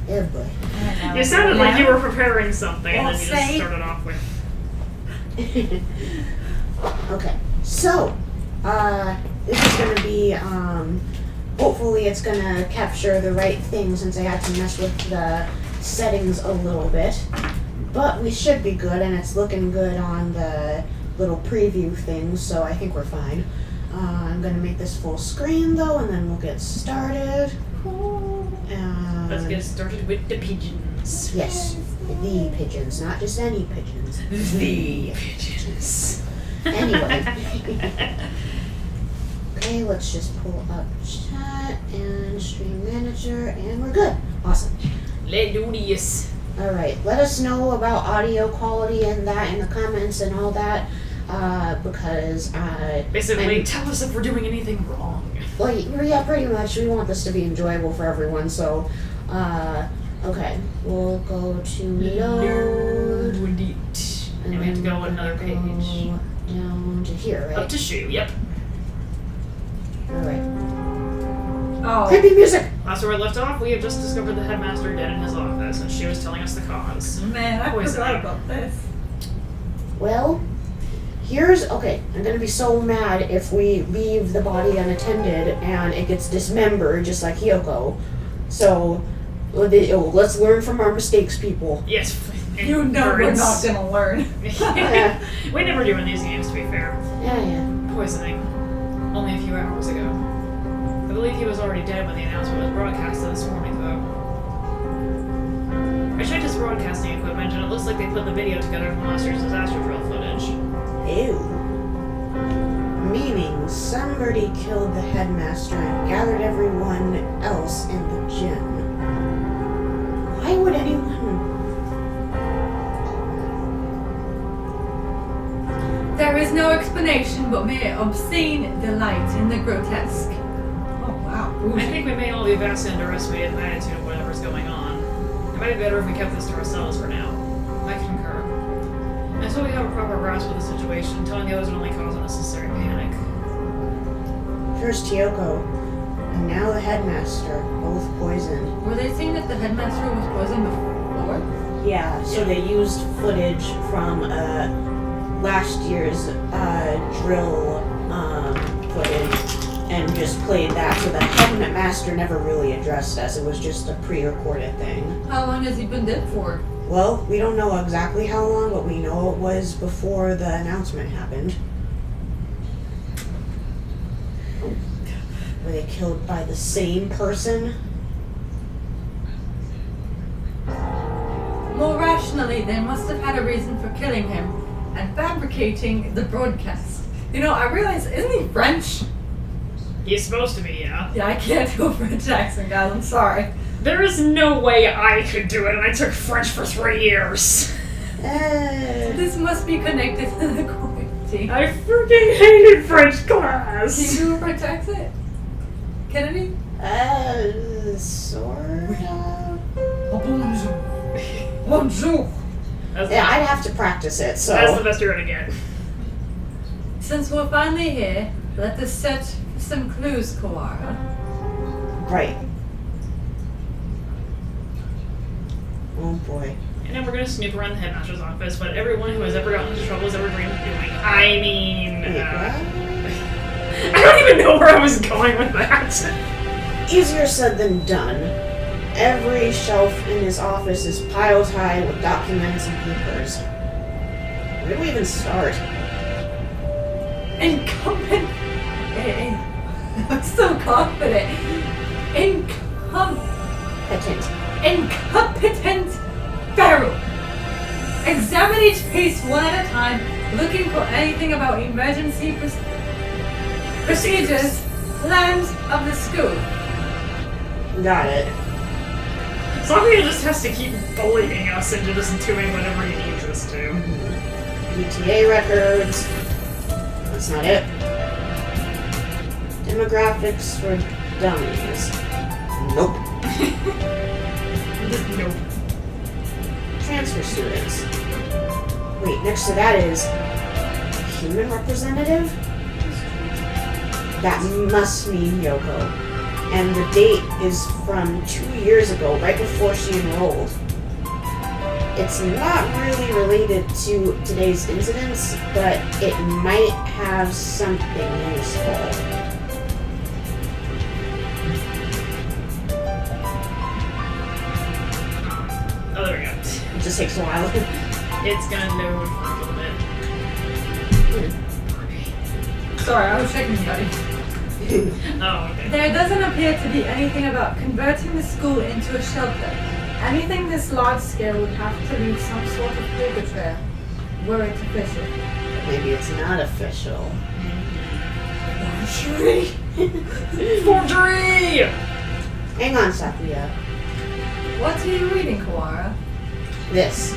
Oh boy. You sounded like you were preparing something, and then you just say- started off with. Okay, so, this is gonna be, hopefully it's gonna capture the right thing since I had to mess with the settings a little bit. But we should be good, and it's looking good on the little preview thing, so I think we're fine. I'm gonna make this full screen though, and then we'll get started. Let's get started with the pigeons. Yes, the pigeons, not just any pigeons. The pigeons. Anyway. Okay, let's just pull up chat and stream manager, and we're good. Awesome. Let's do this. Alright, let us know about audio quality and that in the comments and all that, because, Basically, tell us if we're doing anything wrong. well, yeah, pretty much. We want this to be enjoyable for everyone, so, okay. We'll go to load. And we have to go on another page. Go down to here, Up right? to shoe, yep. Alright. Oh. Creepy music! Last where we left off, we have just discovered the headmaster dead in his office, and she was telling us the cause. Man, I Poison. forgot about this. Well, okay, I'm gonna be so mad if we leave the body unattended and it gets dismembered just like Hiyoko. So, let's learn from our mistakes, people. Yes. You know we're birds. not gonna learn. We never do in these games, to be fair. Yeah. Poisoning. Only a few hours ago. I believe he was already dead when the announcement was broadcasted this morning, though. I checked his broadcasting equipment, and it looks like they put the video together from last year's disaster drill footage. Ew. Meaning somebody killed the headmaster and gathered everyone else in the gym. Why would anyone... There is no explanation but mere obscene delight in the grotesque. Oh wow. I think we may all be vastly underestimated the magnitude of whatever's going on. It might be better if we kept this to ourselves for now. I concur. Until we have a proper grasp of the situation, telling the others would only cause unnecessary panic. First Hiyoko, and now the headmaster, both poisoned. Were they saying that the headmaster was poisoned before? Yeah, so they used footage from last year's drill footage and just played that, so the headmaster never really addressed us. It was just a pre-recorded thing. How long has he been dead for? Well, we don't know exactly how long, but we know it was before the announcement happened. Were they killed by the same person? More rationally, they must have had a reason for killing him and fabricating the broadcast. You know, I realize, isn't he French? He's supposed to be, yeah. Yeah, I can't do a French accent, guys. I'm sorry. There is no way I could do it, and I took French for 3 years. This must be connected to the quality. I freaking hated French Can you class. do a French accent? Kennedy? Sort of. Bonjour. Bonjour. That's, Yeah, I'd have to practice it, so. that's the best you're gonna get. Since we're finally here, let us set some clues, Kawara. Right. Oh boy. And then we're gonna snoop around the headmaster's office, but everyone who has ever gotten into trouble has ever dreamed of doing. I mean, Wait, what? I don't even know where I was going with that. Easier said than done. Every shelf in his office is piled high with documents and papers. Where do we even start? Incompetent. I'm so confident. Incompetent Pharaoh. Examine each piece one at a time, looking for anything about emergency procedures, plans of the school. Got it. Somebody just has to keep bullying us into just doing whatever he needs us to. PTA records. That's not it. Demographics for dummies. Nope. Just nope. Transfer students. Wait, next to that is human representative? That must mean Yoko. and the date is from 2 years ago, right before she enrolled. It's not really related to today's incidents, but it might have something useful. Oh, there we go. It just takes a while. It's gonna load for a little bit. Sorry, I was checking the buddy. Oh, okay. There doesn't appear to be anything about converting the school into a shelter. Anything this large scale would have to leave some sort of paper trail, were it official. Maybe it's not official. Forgery! Hang on, Sakuya. What are you reading, Kawara? This.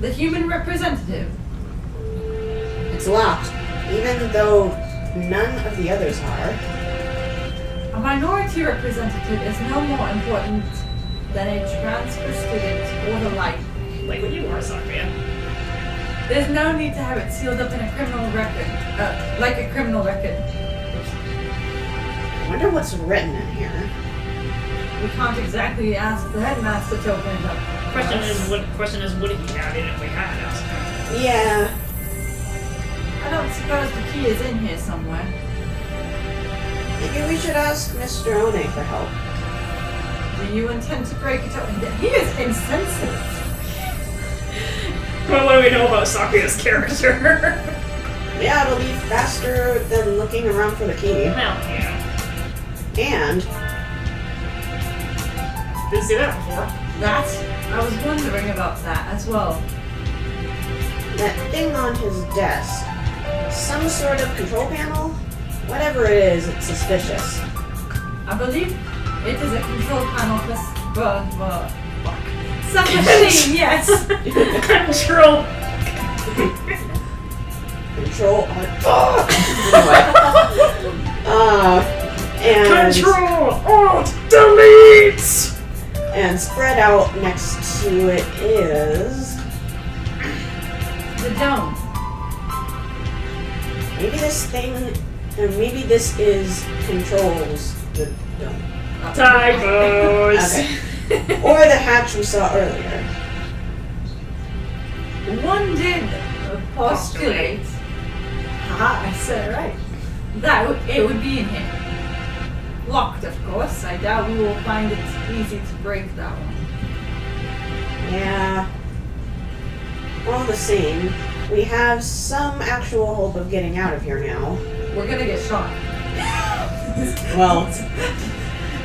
The human representative. It's locked, even though none of the others are. A minority representative is no more important than a transfer student or the like. Like what you are, Sakura. There's no need to have it sealed up in a criminal record, like a criminal record. I wonder what's written in here. We can't exactly ask the headmaster to open it up. Question is, would he have it if we had it? Yeah. I don't suppose the key is in here somewhere. Maybe we should ask Mr. One for help. Do you intend to break it open? He is insensitive. Well, what do we know about Sakura's character? Yeah, it'll be faster than looking around for the key. Well, yeah. And Didn't see that before. That? I was wondering about that as well. that thing on his desk. Some sort of control panel? Whatever it is, it's suspicious. I believe it is a control panel for some machine, yes. Control. Control and Control. Alt. Delete. and spread out next to it is The dome. maybe this thing, or maybe this is controls the dome. Typos. Okay. Or the hatch we saw earlier. One did postulate. Haha, I said it right. That it would be in here. Locked, of course. I doubt we will find it easy to break that one. Yeah. All the same, we have some actual hope of getting out of here now. We're gonna get shot. Well,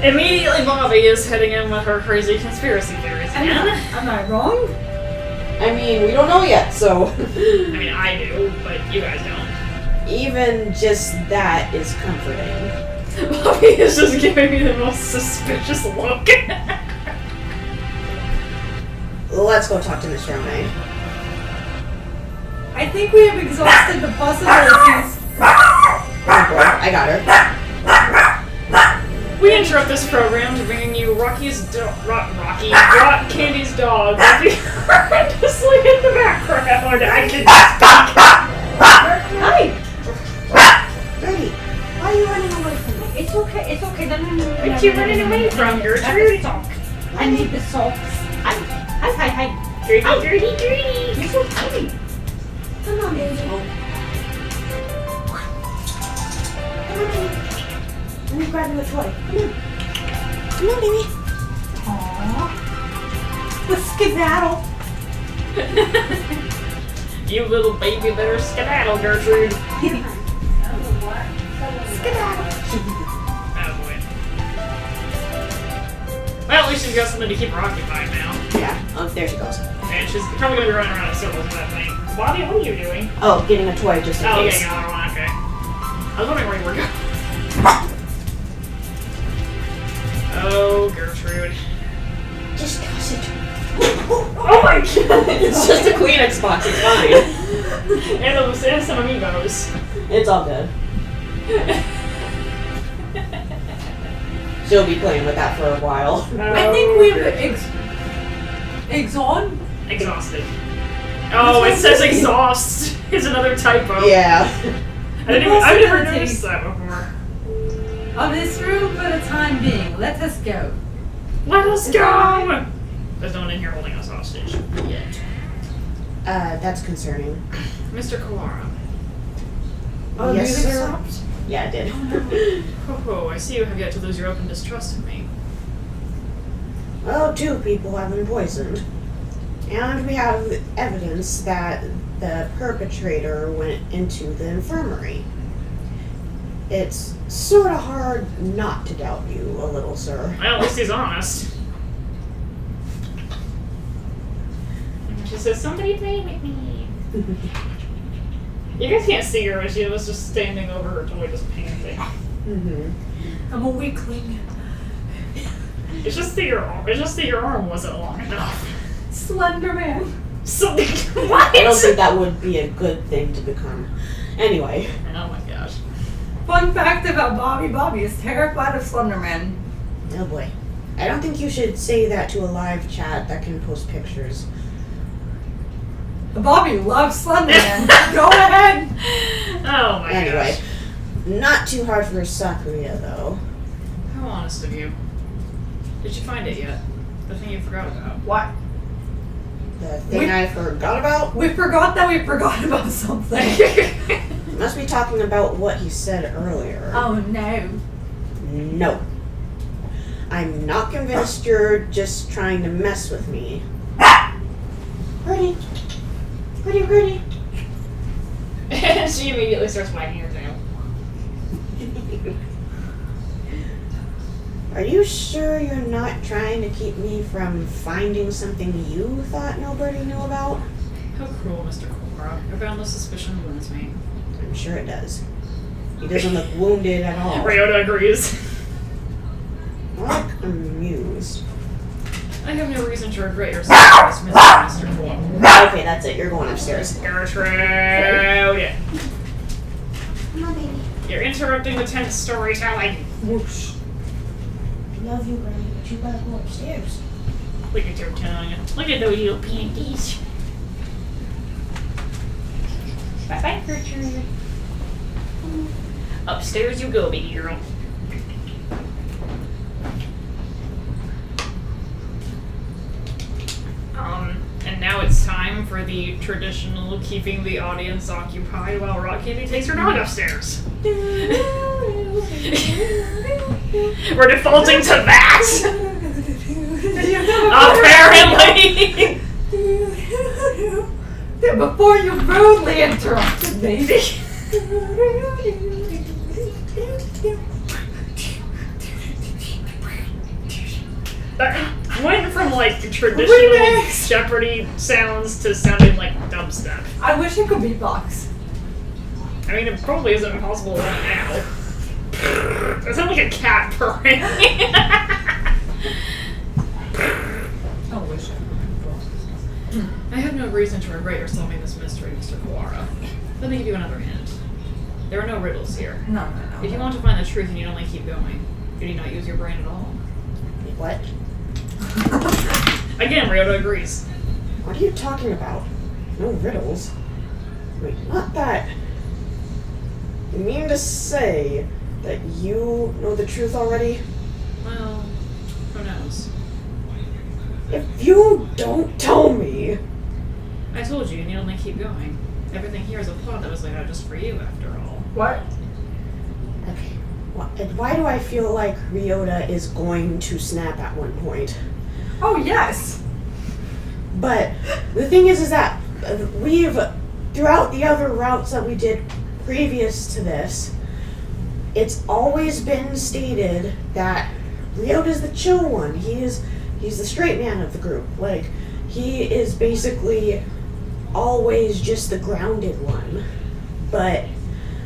Immediately, Bobby is heading in with her crazy conspiracy theories again. Am I wrong? I mean, we don't know yet, so I mean, I do, but you guys don't. even just that is comforting. Bobby is just giving me the most suspicious look. Let's go talk to Mr. One. I think we have exhausted the possibilities. Oh boy, I got her. We interrupt this program to bring you Rock Candy's dog. Horrendously in the background. I can speak. Hi! Bertie, why are you running away from me? It's okay, it's okay. No. What you running away from, Gertrude? I need the socks. Hi. Dirty. You're so tiny. Come on, baby. Come on, baby. Let me grab you a toy. Come on. Come on, baby. Aww. The skedaddle. You little baby better skedaddle, Gertrude. Skedaddle. Oh boy. Well, at least she's got something to keep her occupied now. Yeah. Oh, there she goes. And she's probably gonna be running around in circles with that thing. Bobby, what are you doing? Oh, getting a toy just in Oh, case. getting another one, okay. I was wondering where you were going. Oh, Gertrude. Just toss it. Oh my god! It's just a Kleenex box. It's fine. and some amiibos. It's all good. She'll be playing with that for a while. I think we've exhausted. Oh, it says exhaust. It's another typo. Yeah. I've never noticed that before. of this room for the time being. Let us go. Let us go! There's no one in here holding us hostage yet. That's concerning. Mr. Kawara. Oh, Yes, music sir. stopped? Yeah, I did. Oh, I see you have yet to lose your open distrust of me. Well, 2 people have been poisoned. And we have evidence that the perpetrator went into the infirmary. It's sort of hard not to doubt you a little, sir. Well, at least he's honest. She says, somebody play with me. You guys can't see her, but she was just standing over her toy, just panting. Mm-hmm. I'm a weakling. It's just that your arm wasn't long enough. Slender Man. So, what? I don't think that would be a good thing to become. Anyway. Oh my gosh. Fun fact about Bobby. Bobby is terrified of Slender Man. Oh boy. I don't think you should say that to a live chat that can post pictures. Bobby loves Slender Man. Go ahead. Oh my Anyway. gosh. Not too hard for Sakuya, though. How honest of you. Did you find it yet? The thing you forgot about. What? The thing I forgot about? We forgot that we forgot about something. You must be talking about what he said earlier. Oh no. No. I'm not convinced you're just trying to mess with me. Pretty. And she immediately starts wagging her tail. Are you sure you're not trying to keep me from finding something you thought nobody knew about? How cruel, Mr. Kokoro. Your boundless suspicion wounds me. I'm sure it does. He doesn't look wounded at all. Ryota agrees. More like amused. I have no reason to regret your sacrifice, Mr. Kokoro. Okay, that's it. You're going upstairs. Gertrude! Come on, baby. You're interrupting the tense storytelling. Whoosh. Love you, Granny, but you gotta go upstairs. Look at your tongue. Look at those little panties. Bye-bye, Gertrude. Upstairs you go, baby girl. And now it's time for the traditional keeping the audience occupied while Rock Candy takes her dog upstairs. We're defaulting to that! Apparently! Before you rudely interrupted me. Went from like traditional Remix. Jeopardy sounds to sounding like dubstep. I wish I could beatbox. I mean, it probably isn't impossible right now. It sounds like a cat purring. I wish I could beatbox. I have no reason to regret your solving this mystery, Mr. Kawara. Let me give you another hint. There are no riddles here. No. If you want to find the truth, you need only keep going. You need not use your brain at all. What? Again, Ryota agrees. What are you talking about? No riddles. Wait, not that. You mean to say that you know the truth already? Well, who knows? If you don't tell me... I told you, you need only keep going. Everything here is a plot that was laid out just for you, after all. What? Okay, why do I feel like Ryota is going to snap at one point? Oh yes. But the thing is that we've, throughout the other routes that we did previous to this, it's always been stated that Ryota's the chill one. He's the straight man of the group. Like, he is basically always just the grounded one. But,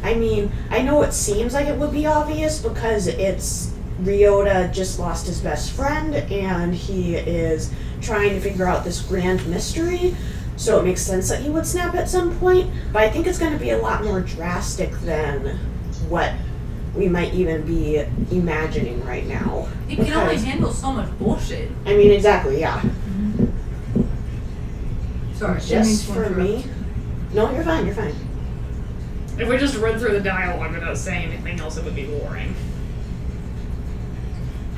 I mean, I know it seems like it would be obvious because it's Ryota just lost his best friend and he is trying to figure out this grand mystery, so it makes sense that he would snap at some point, but I think it's going to be a lot more drastic than what we might even be imagining right now. You can only handle so much bullshit. I mean, exactly, yeah. Sorry, didn't mean Just to for interrupt. me? No, you're fine, you're fine. If we just read through the dialogue without saying anything else, it would be boring.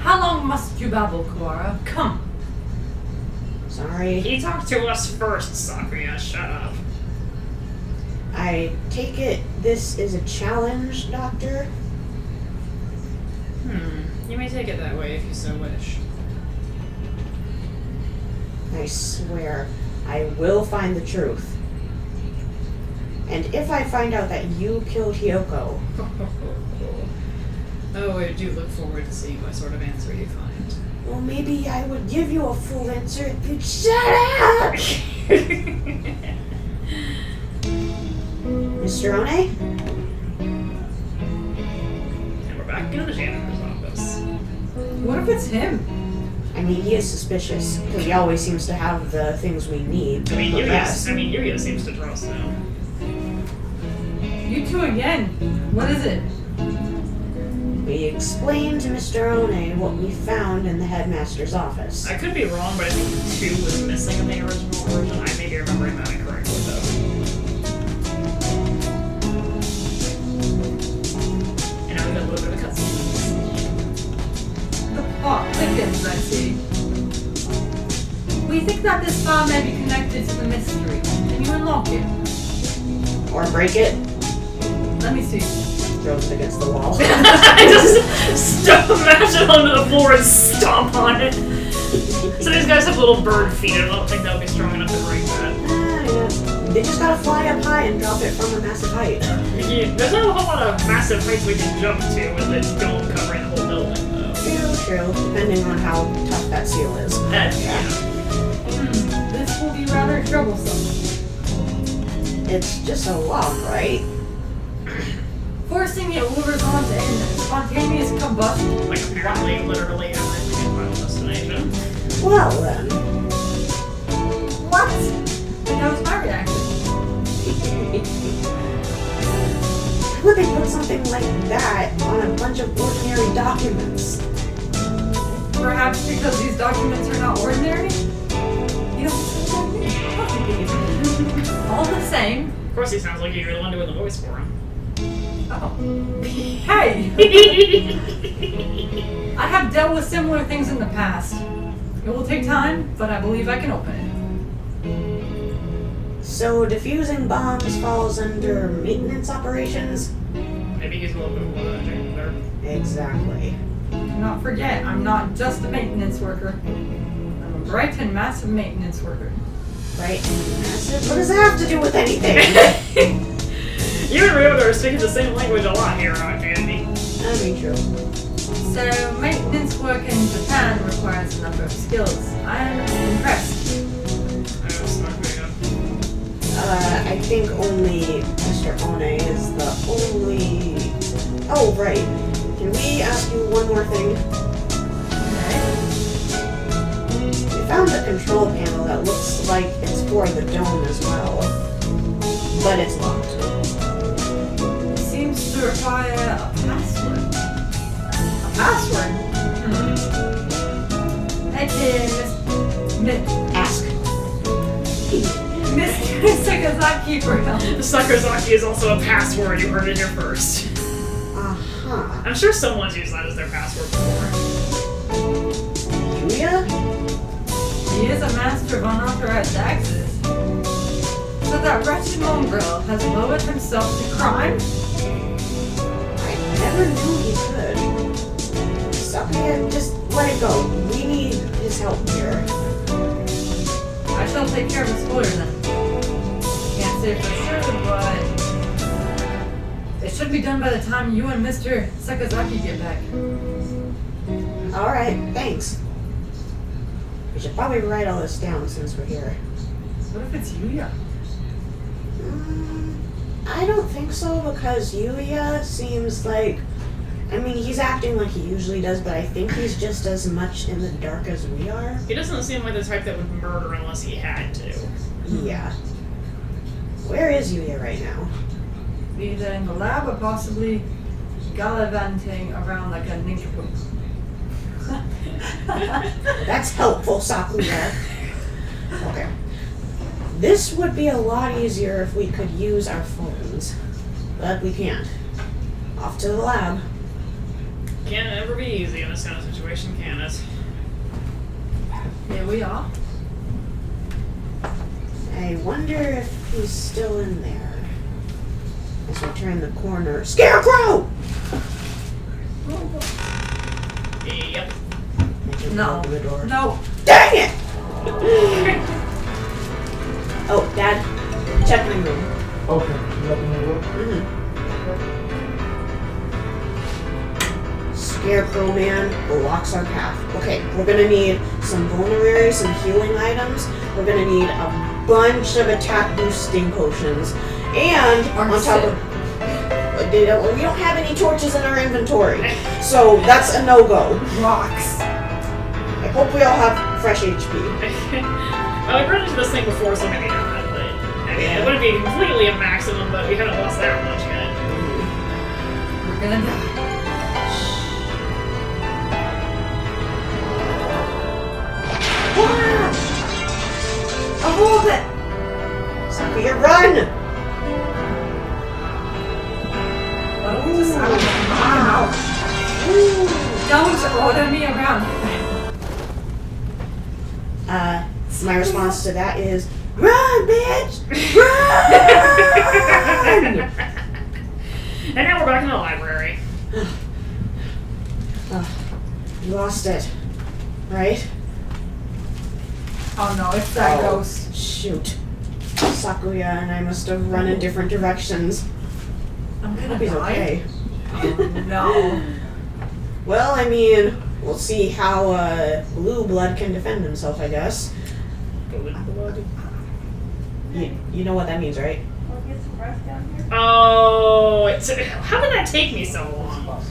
How long must you babble, Kuara? Come. Sorry. He talked to us first, Sakuya. Shut up. I take it this is a challenge, Doctor? You may take it that way if you so wish. I swear, I will find the truth. And if I find out that you killed Hyoko, Oh, I do look forward to seeing what sort of answer you find. well, maybe I would give you a full answer if you'd shut up! Mr. One? And we're back into the janitor's office. What if it's him? I mean, he is suspicious, because he always seems to have the things we need to Yuya progress. seems to trust him. You two again. What is it? We explained to Mr. One what we found in the headmaster's office. I could be wrong, but I think 2 was missing in the original version. I may be remembering that incorrectly, though. And now we've got a little bit of a cutscene. The plot thickens, I see. We think that this file may be connected to the mystery. Can you unlock it? Or break it, Let me see. throws it against the wall. I just smash it onto the floor and stomp on it. So these guys have little bird feet, and I don't think they'll be strong enough to break that. Yeah. They just gotta fly up high and drop it from a massive height. Yeah, there's not a whole lot of massive heights we can jump to with the dome covering the whole building, though. True, depending on how tough that seal is. Yeah. This will be rather troublesome. It's just a log, right? Forcing it horizontal and spontaneous combustion. Like apparently, literally everything in Final Destination. Well then. What? That was my reaction. Why would they put something like that on a bunch of ordinary documents? Perhaps because these documents are not ordinary? You don't all the same. Of course, he sounds like you're the one doing the voice for him. Oh. Hey! I have dealt with similar things in the past. It will take time, but I believe I can open it. So defusing bombs falls under maintenance operations? Maybe he's a little bit more janitor. Exactly. Do not forget, I'm not just a maintenance worker. I'm a bright and massive maintenance worker. Right? Massive? What does that have to do with anything? You and Ryota are speaking the same language a lot here, aren't you, Andy? I mean, true. So, maintenance work in Japan requires a number of skills. I am impressed. I was not big up. I think only Mr. One is the only... Oh, right. Can we ask you one more thing? We found a control panel that looks like it's for the dome as well. But it's locked. It seems to require a password. A password? Hey, Ask. Mr. Sakazaki for help. Sakurazaki is also a password. You heard it here first. Uh-huh. I'm sure someone's used that as their password before. Yuya? He is a master of unauthorized access. So that wretched mongrel has lowered himself to crime? I never knew he could. Sakuya, just let it go. We need his help here. I shall take care of his lawyer then. Can't say for sure, but it should be done by the time you and Mr. Sakazaki get back. Alright, thanks. We should probably write all this down since we're here. What if it's Yuya? I don't think so, because Yuya seems like... I mean, he's acting like he usually does, but I think he's just as much in the dark as we are. He doesn't seem like the type that would murder unless he had to. Yeah. Where is Yuya right now? Either in the lab or possibly gallivanting around like a nincompoop. That's helpful, Sakuya. Okay. This would be a lot easier if we could use our phones. But we can't. Off to the lab. Can't ever be easy in this kind of situation, can it? Here we are. I wonder if he's still in there. As we turn the corner. Scarecrow! Yep. I can No. open the door. No. Dang it! Oh, Dad, check my room. Okay, you open the door? Mm-hmm. Scarecrow Man blocks our path. Okay, we're gonna need some vulnerary, some healing items. We're gonna need a bunch of attack boosting potions. And on top of we don't have any torches in our inventory. So that's a no-go. Rocks. I hope we all have fresh HP. Well, I run into this thing before, so maybe not, but I mean, it wouldn't be completely a maximum, but we haven't lost that much yet. We're gonna die. Hold it! Sophia, run! Wow. Don't order me around. My response to that is, run, bitch! Run! And now we're back in the library. You lost it, right? Oh no, it's that Oh, ghost. Shoot. Sakuya and I must have run in different directions. I'm I gonna hope he's die. okay. Oh no. Well, I mean, we'll see how Blue Blood can defend himself, I guess. You know what that means, right? Oh, how did that take me so long?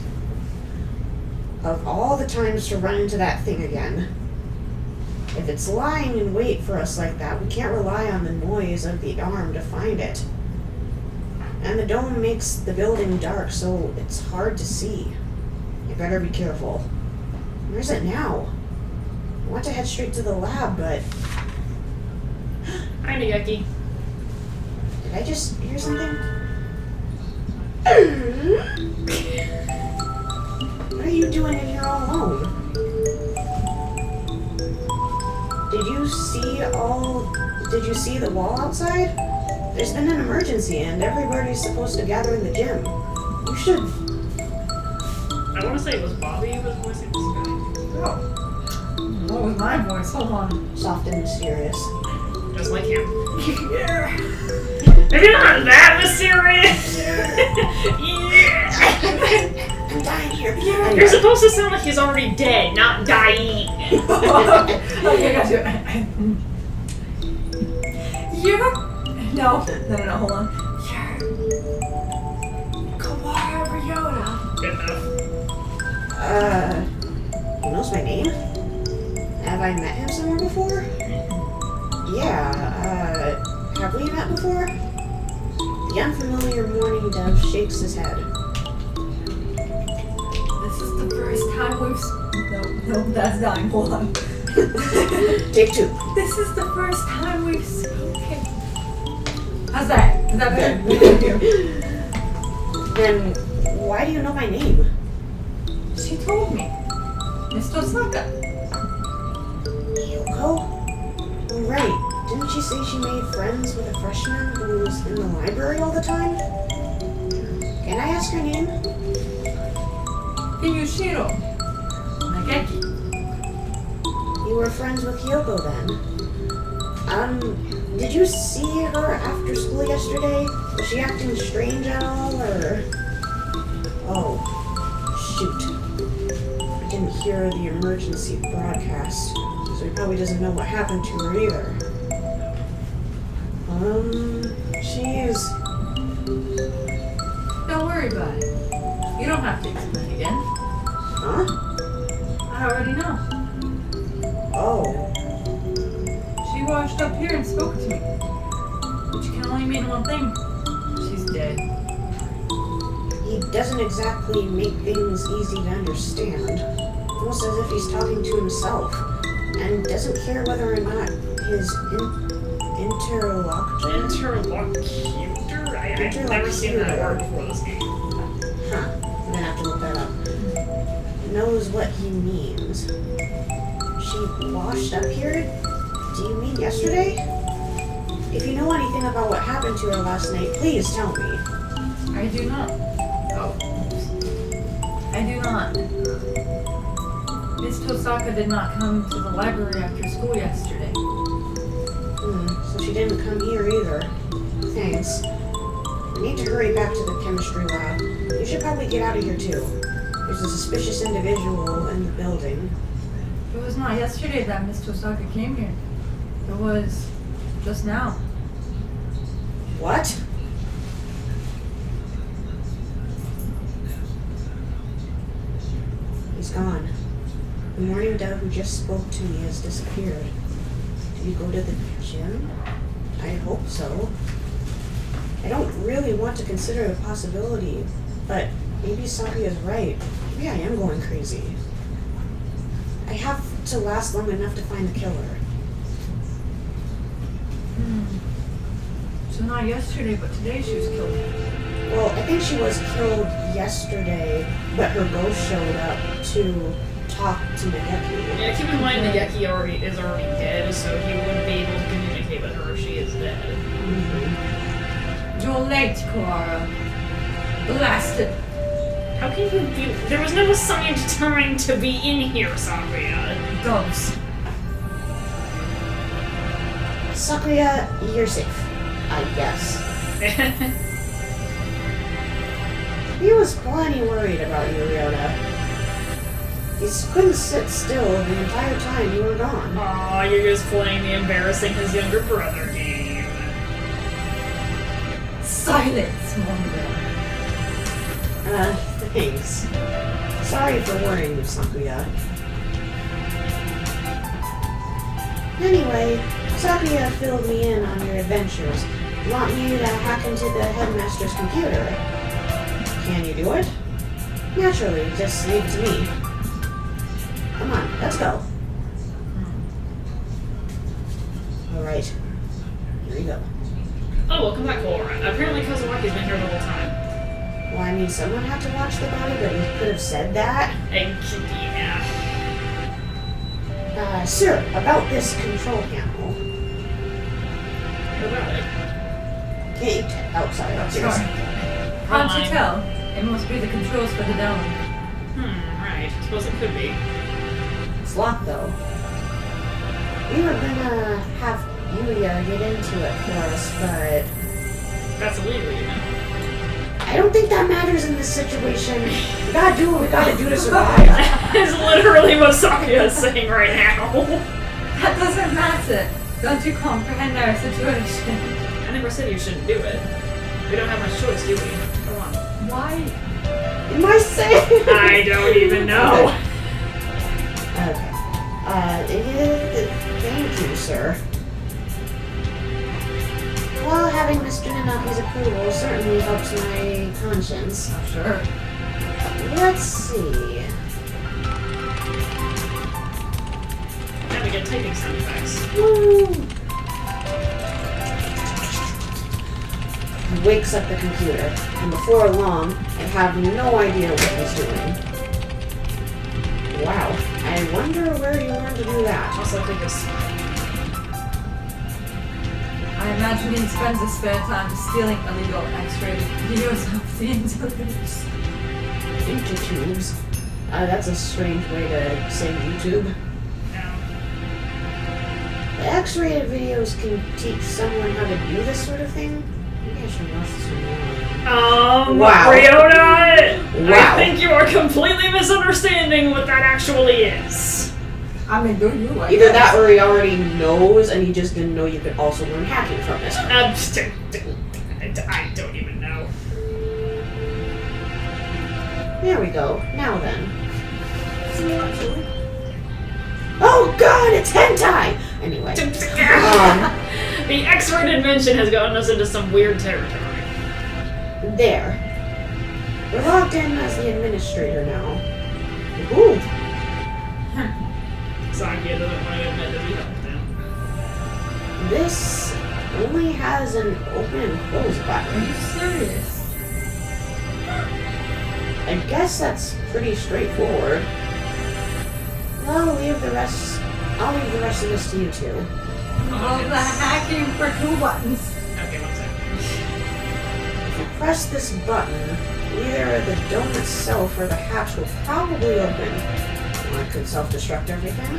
Of all the times to run into that thing again. If it's lying in wait for us like that, we can't rely on the noise of the arm to find it. And the dome makes the building dark, so it's hard to see. You better be careful. Where is it now? I want to head straight to the lab, but... Kinda yucky. Did I just hear something? What are you doing in here all alone? Did you see the wall outside? There's been an emergency and everybody's supposed to gather in the gym. You should... I want to say it was Bobby who was voicing this guy. Oh. What was my voice? Hold on. Soft and mysterious. Just like him. Yeah. Maybe not that mysterious! I'm dying here. You're supposed to sound like he's already dead, not dying. Okay, gotcha. You're... No, hold on. You're... Kawara Ryota. Good enough. He knows my name? Have I met him somewhere before? Yeah, have we met before? The unfamiliar morning dove shakes his head. This is the first time we've... No, that's dying. Hold on. Take two. This is the first time we've spoken. How's that? Is that better? Then, why do you know my name? She told me. Mr. Osaka. Yoko? Oh, right. Didn't she say she made friends with a freshman who was in the library all the time? Can I ask her name? Kiyushiro. Nageki. You were friends with Yoko then? Did you see her after school yesterday? Was she acting strange at all, or...? Oh, shoot. I didn't hear the emergency broadcast, so he probably doesn't know what happened to her either. She's... Don't worry about it. You don't have to explain again. Huh? I already know. Oh. She washed up here and spoke to me. Which can only mean one thing. She's dead. He doesn't exactly make things easy to understand. Almost as if he's talking to himself. And doesn't care whether or not his interlocutor... Interlocutor? I've never seen that word before this game. Huh. I'm gonna have to look that up. knows what he means. She washed up here? Do you mean yesterday? If you know anything about what happened to her last night, please tell me. I do not. Oh. I do not. Miss Tosaka did not come to the library after school yesterday. So she didn't come here either. Thanks. I need to hurry back to the chemistry lab. You should probably get out of here too. There's a suspicious individual in the building. It was not yesterday that Miss Tosaka came here. It was just now. What? He's gone. The morning dove who just spoke to me has disappeared. Did you go to the gym? I hope so. I don't really want to consider the possibility, but maybe Saki is right. Maybe I am going crazy. I have to last long enough to find the killer. So not yesterday, but today she was killed. Well, I think she was killed yesterday, but her ghost showed up to talk to Nageki. Yeah, keep in mind Nageki is already dead, so he wouldn't be able to communicate with her if she is dead. You're late, Koara. Blasted. How can you be? There was no assigned time to be in here, Sakuya. Dogs. Sakuya, you're safe. I guess. He was plenty worried about you, Ryota. He couldn't sit still the entire time you were gone. Aw, you're just playing the embarrassing his younger brother game. Silence, Mongo. Thanks. Sorry for worrying you, Sakuya. Anyway, Sakuya filled me in on your adventures. Want me to hack into the headmaster's computer? Can you do it? Naturally, just leave it to me. Come on, let's go. Alright, here we go. Oh, welcome back, Laura. Apparently Kazuaki's been here the whole time. Well, I mean, someone had to watch the body, but you could have said that. Yeah. Sir, about this control panel. What about it? Can't you oh, sorry. Sure. Can't you tell? It must be the controls for the download. Right. Suppose it could be. It's locked, though. We were gonna have Yuya get into it for us, but That's illegal, you know. I don't think that matters in this situation. We gotta do what we gotta do to survive. It's literally what Sakuya is saying right now. That doesn't matter. Don't you comprehend our situation? I never said you shouldn't do it. We don't have much choice, do we? Come on. Why? Am I saying? I don't even know. Okay. Thank you, sir. Well, having Mr. Nanaki's approval certainly helps my conscience. Sure. Let's see. Now we get typing sound effects. Woo! He wakes up the computer, and before long, I have no idea what he's doing. Wow, I wonder where you learned to do that. Also, I think it's I imagine he spends his spare time stealing illegal X-rated videos of the internet. Intertubes. That's a strange way to say YouTube. no. The X-rated videos can teach someone how to do this sort of thing. Maybe I should watch this one more. Wow. Ryota! Wow. I think you are completely misunderstanding what that actually is. I mean, do you? Either that or he already knows and he just didn't know you could also learn hacking from it. I don't even know. There we go. Now then. Oh god, it's hentai! Anyway. The X-rated mention has gotten us into some weird territory. There. We're logged in as the administrator now. Ooh. Sakuya doesn't want to admit that he helped him. This only has an open and close Are button. you serious? I guess that's pretty straightforward. I'll leave the rest of this to you two. Well, the hacking for 2 buttons. Okay, one second. If you press this button, either the dome itself or the hatch will probably open. Well, I could self-destruct everything.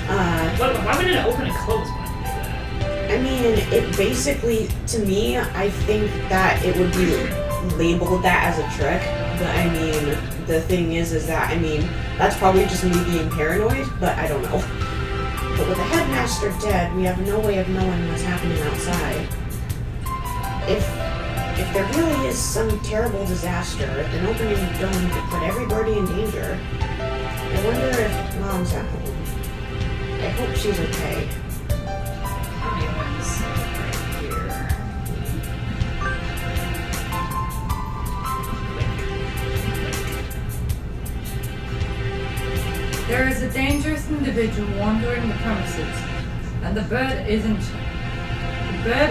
Why would it open and close when you do that? I mean, it basically, to me, I think that it would be labeled that as a trick. But I mean, the thing is that, I mean, that's probably just me being paranoid, but I don't know. But with the headmaster dead, we have no way of knowing what's happening outside. If there really is some terrible disaster, then opening the dome could put everybody in danger. I wonder if Mom's at home. I hope she's okay. How many ones right here? There is a dangerous individual wandering the premises, and the bird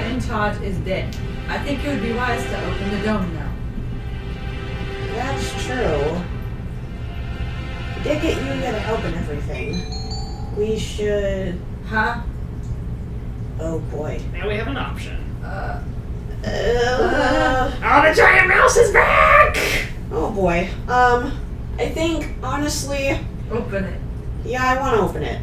in charge is dead. I think it would be wise to open the dome now. That's true. We did get you a bit of help and everything. We should... Huh? Oh boy. Now we have an option. Uh, Oh, the giant mouse is back! oh boy. I think, honestly, Open it. yeah, I want to open it.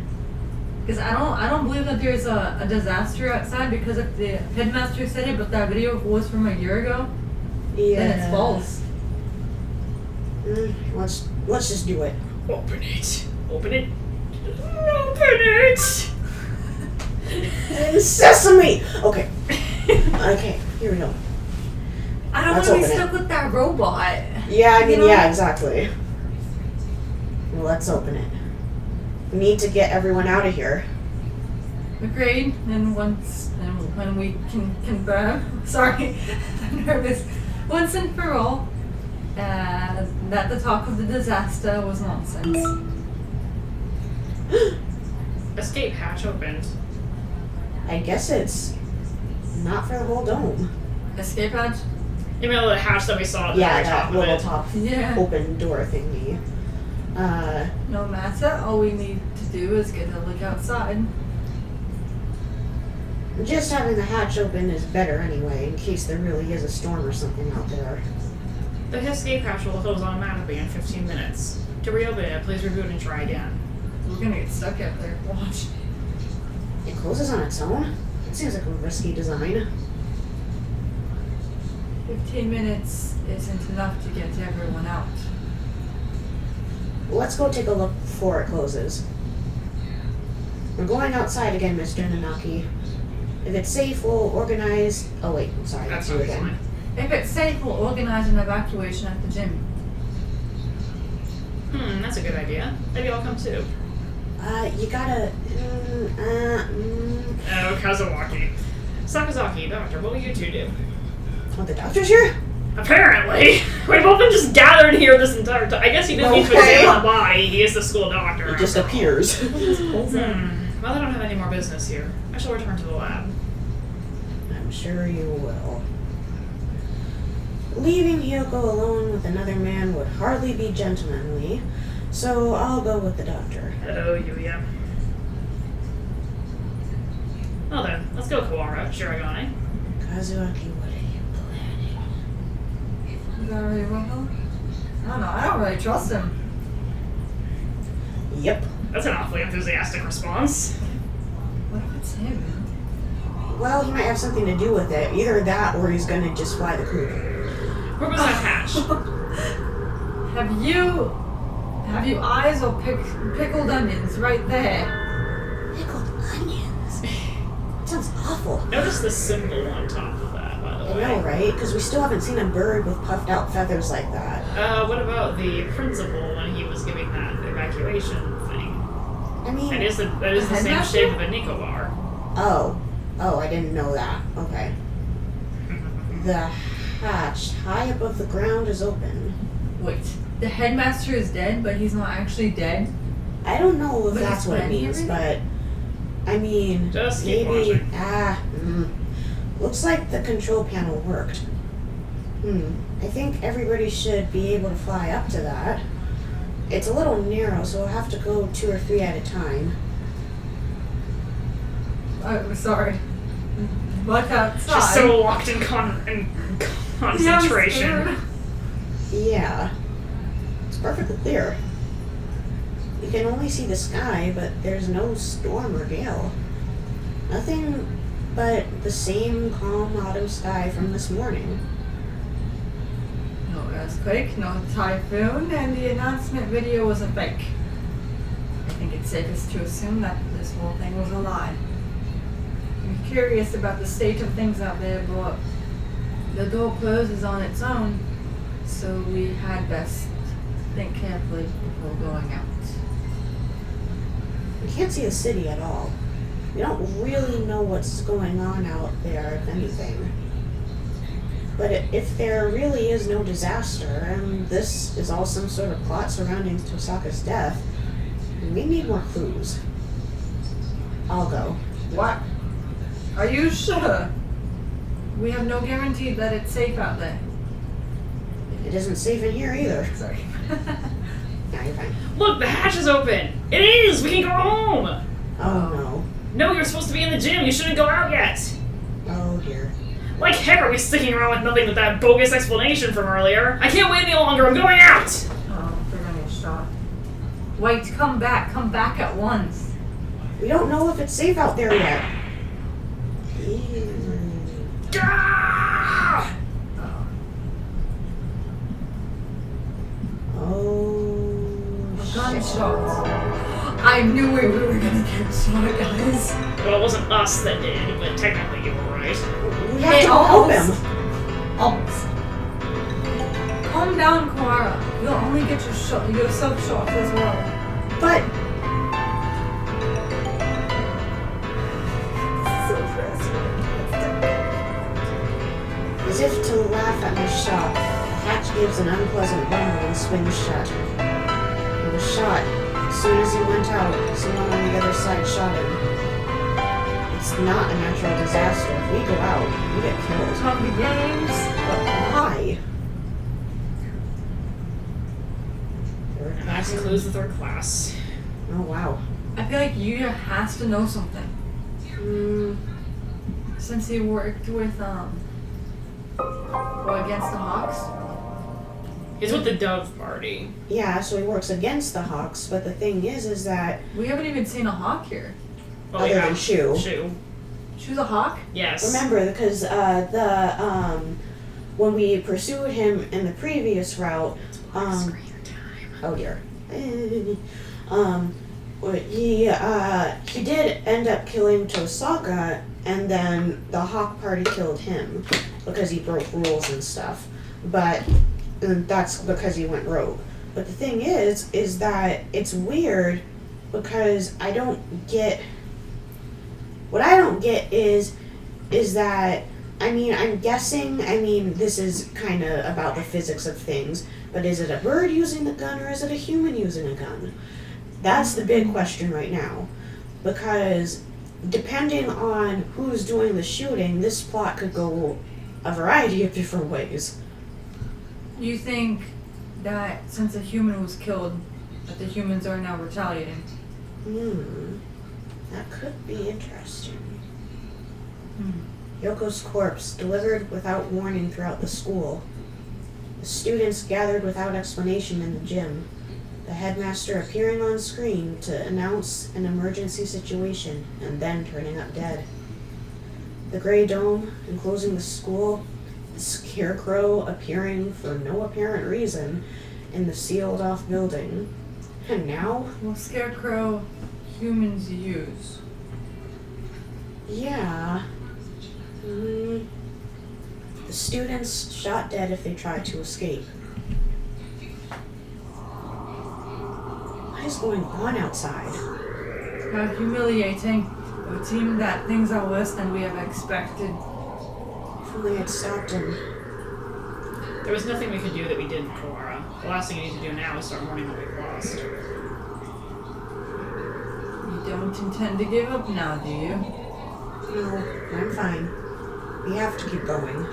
Because I don't believe that there's a disaster outside, because if the headmaster said it, but that video was from a year ago, Yeah. then it's false. Let's just do it. Open it. Open it. Open it! And sesame! Okay. Okay, here we go. I don't Let's want to be open it. stuck with that robot. Yeah, I mean, You know? yeah, exactly. Well, let's open it. We need to get everyone out of here. Agreed. And when we can confirm, sorry, I'm nervous. Once and for all, that the talk of the disaster was nonsense. Escape hatch opened. I guess it's not for the whole dome. Escape hatch? You know the hatch that we saw at the Yeah, very that top of little it? top Yeah. open door thingy. No matter, all we need to do is get a look outside. Just having the hatch open is better anyway, in case there really is a storm or something out there. The escape hatch will close automatically in 15 minutes. To reopen it, please reboot and try again. We're gonna get stuck out there. Watch. It closes on its own? It seems like a risky design. 15 minutes isn't enough to get everyone out. Let's go take a look before it closes. We're going outside again, Mr. Nanaki. If it's safe, we'll organize... Oh wait, I'm sorry, That's that's you not again. fine. If it's safe, we'll organize an evacuation at the gym. That's a good idea. Maybe I'll come too. You gotta... Oh, Kazawaki. Sakazaki, Doctor, what will you two do? Oh, the doctor's here? Apparently! We've all been just gathered here this entire time. I guess he didn't need to Okay. examine the body. He is the school doctor. It just after all. appears. Well, I don't have any more business here. I shall return to the lab. I'm sure you will. Leaving Hyoko alone with another man would hardly be gentlemanly, so I'll go with the doctor. Hello, Yuya. Well then, let's go, Kawara. Shiragane. Kazuaki, what are you planning? Very well. I don't know. I don't really trust him. Yep. That's an awfully enthusiastic response. What if it's him? Well, he might have something to do with it. Either that or he's gonna just fly the coop. Where was that hatch? Have you eyes or pickled onions right there? Pickled onions? Sounds awful. Notice the symbol on top of that, by the I way. know, right? Because we still haven't seen a bird with puffed out feathers like that. What about the principal when he was giving that evacuation thing? I mean... That is the same headmaster? shape of a Nicobar. Oh, I didn't know that. Okay. The hatch high above the ground is open. Wait, the headmaster is dead, but he's not actually dead? I don't know if But that's it's what it planning means, everything? but I mean, Just keep maybe. watching. Looks like the control panel worked. I think everybody should be able to fly up to that. It's a little narrow, so we'll have to go 2 or 3 at a time. I'm sorry. Look outside. Just so locked in concentration. Yeah, I'm scared. Yeah. It's perfectly clear. You can only see the sky, but there's no storm or gale. Nothing but the same calm autumn sky from this morning. No earthquake, no typhoon, and the announcement video was a fake. I think it's safest to assume that this whole thing was a lie. I'm curious about the state of things out there, but the door closes on its own, so we had best think carefully before going out. We can't see the city at all. We don't really know what's going on out there, if anything. But if there really is no disaster, and this is all some sort of plot surrounding Tosaka's death, we need more clues. I'll go. What? Are you sure? We have no guarantee that it's safe out there. It isn't safe in here either. Sorry. Now you're fine. Look, the hatch is open! It is! We can go home! Oh no. No, you're supposed to be in the gym. You shouldn't go out yet. Oh dear. Like heck are we sticking around with nothing but that bogus explanation from earlier? I can't wait any longer. I'm going out! Oh, they're gonna get shot. Wait, come back at once. We don't know if it's safe out there yet. Ew. Ah! Oh. Gunshots. I knew we were gonna get shot, guys. Well, it wasn't us that did, but technically you were right. We have to go help him. Almost. Calm down, Koara. You'll only get yourself shot as well. But So stressful. as if to laugh at my shot, the hatch gives an unpleasant rumble and swings shut. He was shot. As soon as he went out, someone on the other side shot him. It's not a natural disaster. If we go out, we get killed. Hunger Games. But why? Third That class. concludes the third class. Oh wow. I feel like Yuya has to know something. Since he worked with, against the Hawks. He's with the Dove Party. Yeah, so he works against the Hawks, but the thing is that We haven't even seen a hawk here. Oh, Other yeah. than Shu. Shu. She was a hawk? Yes. remember, because when we pursued him in the previous route, oh dear, he did end up killing Tosaka, and then the Hawk Party killed him because he broke rules and stuff. But that's because he went rogue. But the thing is that it's weird because I don't get. What I don't get is that, I mean, I'm guessing, this is kind of about the physics of things, but is it a bird using a gun or is it a human using a gun? That's the big question right now. Because depending on who's doing the shooting, this plot could go a variety of different ways. You think that since a human was killed, that the humans are now retaliating? That could be interesting. Yoko's corpse delivered without warning throughout the school. The students gathered without explanation in the gym. The headmaster appearing on screen to announce an emergency situation and then turning up dead. The gray dome enclosing the school, the scarecrow appearing for no apparent reason in the sealed off building. And now, Well, Scarecrow humans use. yeah. The students shot dead if they tried to escape. What is going on outside? How humiliating. A team that things are worse than we have expected. If only I'd stopped him. There was nothing we could do that we didn't, Koara. The last thing you need to do now is start mourning what we've lost. You don't intend to give up now, do you? No, I'm fine. We have to keep going.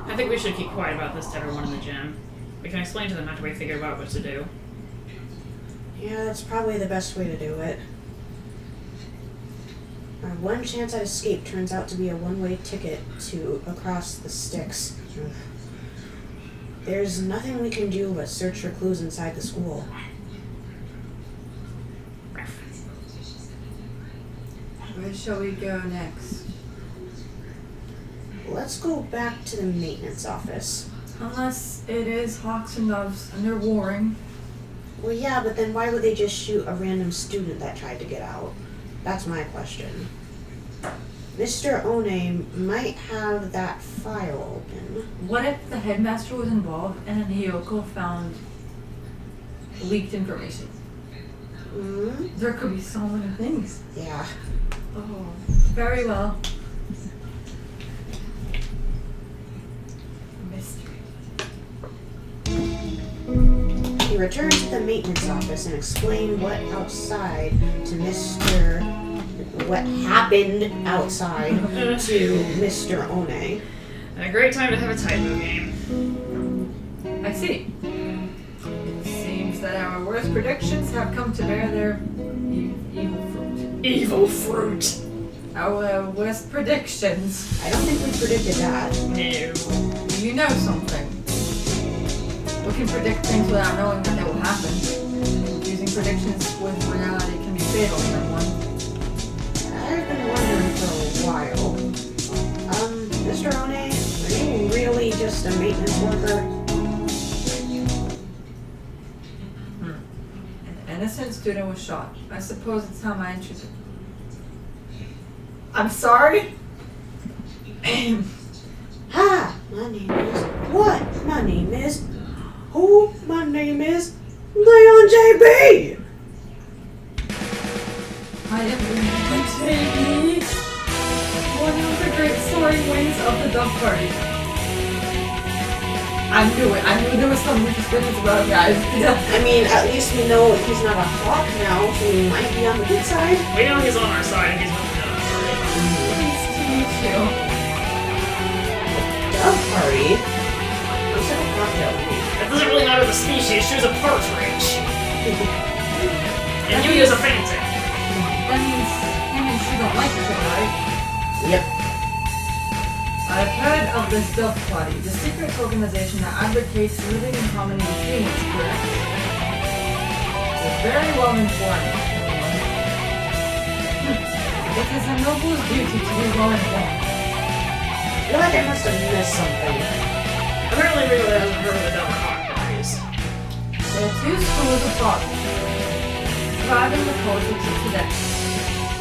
I think we should keep quiet about this to everyone in the gym. We can explain to them after we figure out what to do. Yeah, that's probably the best way to do it. Our one chance at escape turns out to be a one-way ticket to across the sticks. There's nothing we can do but search for clues inside the school. Where shall we go next? Let's go back to the maintenance office. Unless it is Hawks and Doves and they're warring. Well, yeah, but then why would they just shoot a random student that tried to get out? That's my question. Mr. One might have that file open. What if the headmaster was involved and then Hiyoko found leaked information? Hmm? There could be so many things. Yeah. Oh, very well. Mystery. He returned to the maintenance office and explained what happened outside to Mr. One. And a great time to have a Typo game. I see. It seems that our worst predictions have come to bear their evil fruit. Evil fruit. Our worst predictions. I don't think we predicted that. No. Do you know something? We can predict things without knowing that they will happen. Using predictions with reality can be fatal, someone. I've been wondering for a while. Mr. One, are you really just a maintenance worker? An innocent student was shot. I suppose it's how my interest. I'm sorry? Hi, my name is... What? My name is... Who? My name is... Leon J.B. I am Leon J.B. One of the great soaring wings of the Dove Party. I knew it. I knew there was something suspicious about him, guys. I mean, at least we know he's not a hawk now, so he might be on the good side. We know he's on our side and he's with the Dove Party. Pleased to meet you. Dove Party? I'm so cocktail week. It doesn't really matter the species, choose a partridge. And you use a phantom. That means humans who don't like each other, right? Yep. I've heard of this Dove Party, the secret organization that advocates living in harmony with humans, correct? You're very well informed. It is a noble duty to be well informed. I feel like I must have missed something. Apparently everybody hasn't heard of the Dove Hawk parties. There are two schools of thought, thriving the politics of today.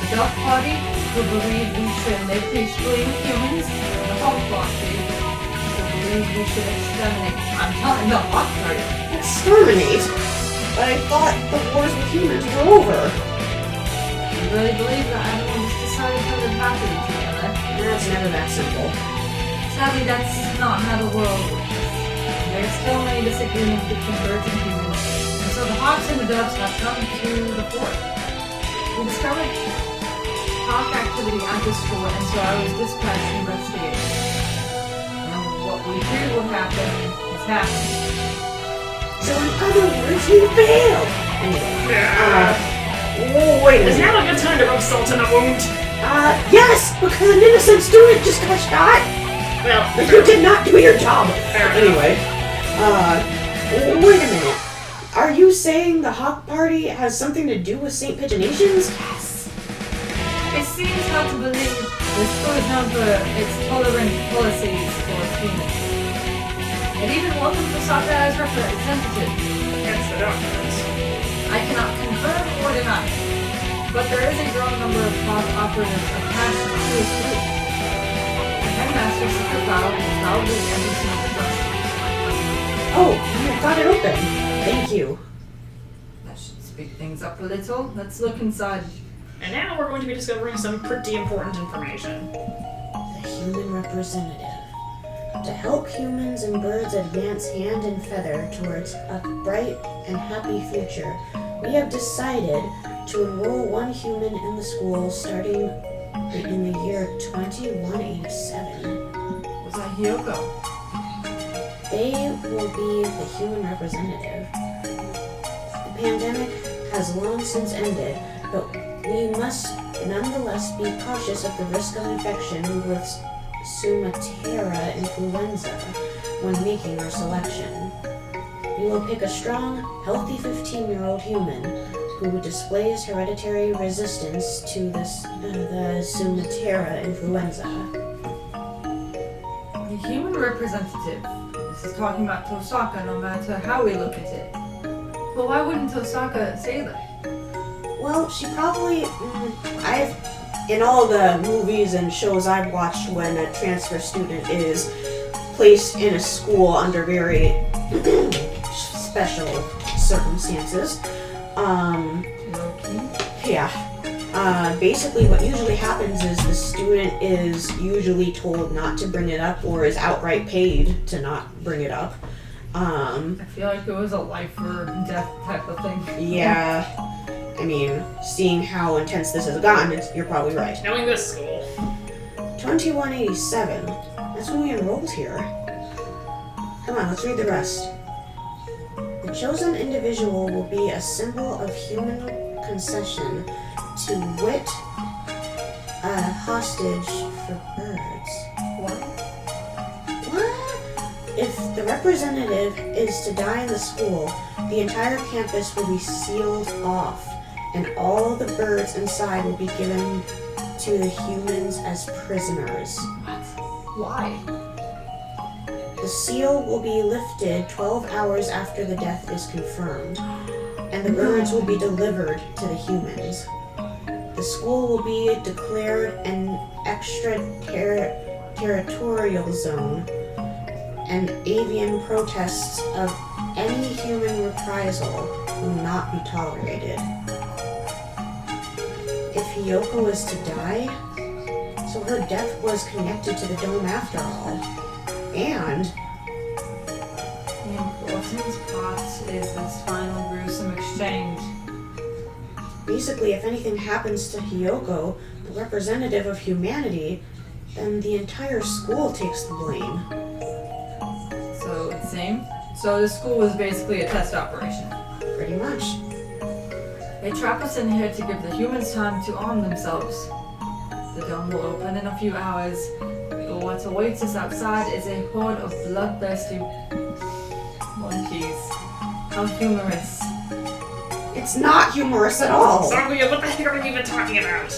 The Dove Party, who believe we should live peacefully with humans, and the Hawk Party, who believe we should exterminate. I'm talking the Hawk Party. Exterminate? But I thought the wars with humans were over. You really believe that everyone just decided to live happily together? That's never that simple. Sadly, that's not how the world works. There's still many disagreements between birds and humans, and so the hawks and the doves have come to the fore. We discovered hawk activity at the school, and so I was dispatched to investigate. And what we feared would happen is happening. So in other words, he failed. Anyway, wait a Is minute. now a good time to rub salt in a wound? Yes, because an innocent student just got shot. Well, But you did not do your job. Fair enough. Anyway, wait a minute. Are you saying the Hawk Party has something to do with St. Pigeonations? Yes! It seems hard to believe the school is known for its tolerant policies towards humans. It even welcomes Osaka as representative. against the doctors. I cannot confirm or deny, but there is a growing number of Hawk operatives attached to this group. The headmaster's secret file will probably every single question. Oh, you got it open. Thank you. That should speed things up a little. Let's look inside. And now we're going to be discovering some pretty important information. The human representative. To help humans and birds advance hand and feather towards a bright and happy future, we have decided to enroll one human in the school starting in the year 2187. Was that Hiyoko? They will be the human representative. The pandemic has long since ended, but we must nonetheless be cautious of the risk of infection with Sumatera influenza when making our selection. We will pick a strong, healthy 15-year-old human who displays hereditary resistance to the Sumatera influenza. The human representative. This is talking about Tosaka no matter how we look at it. But why wouldn't Tosaka say that? Well, she probably, in all the movies and shows I've watched when a transfer student is placed in a school under very special circumstances, basically what usually happens is the student is usually told not to bring it up or is outright paid to not bring it up. I feel like it was a life or death type of thing. Yeah, I mean, seeing how intense this has gotten, you're probably right. Knowing this school. 2187. That's when we enrolled here. Come on, let's read the rest. The chosen individual will be a symbol of human concession to wit, a hostage for birds. What? If the representative is to die in the school, the entire campus will be sealed off, and all the birds inside will be given to the humans as prisoners. Why? The seal will be lifted 12 hours after the death is confirmed, and the birds will be delivered to the humans. The school will be declared an extraterritorial zone, and avian protests of any human reprisal will not be tolerated. If Hiyoko is to die, so her death was connected to the dome after all. And The important part is this final gruesome exchange. basically, if anything happens to Hiyoko, the representative of humanity, then the entire school takes the blame. So it's same. So the school was basically a test operation. Pretty much. They trap us in here to give the humans time to arm themselves. The dome will open in a few hours, but what awaits us outside is a horde of bloodthirsty monkeys. How humorous. It's not humorous at all. Sakuya, what the heck are we even talking about?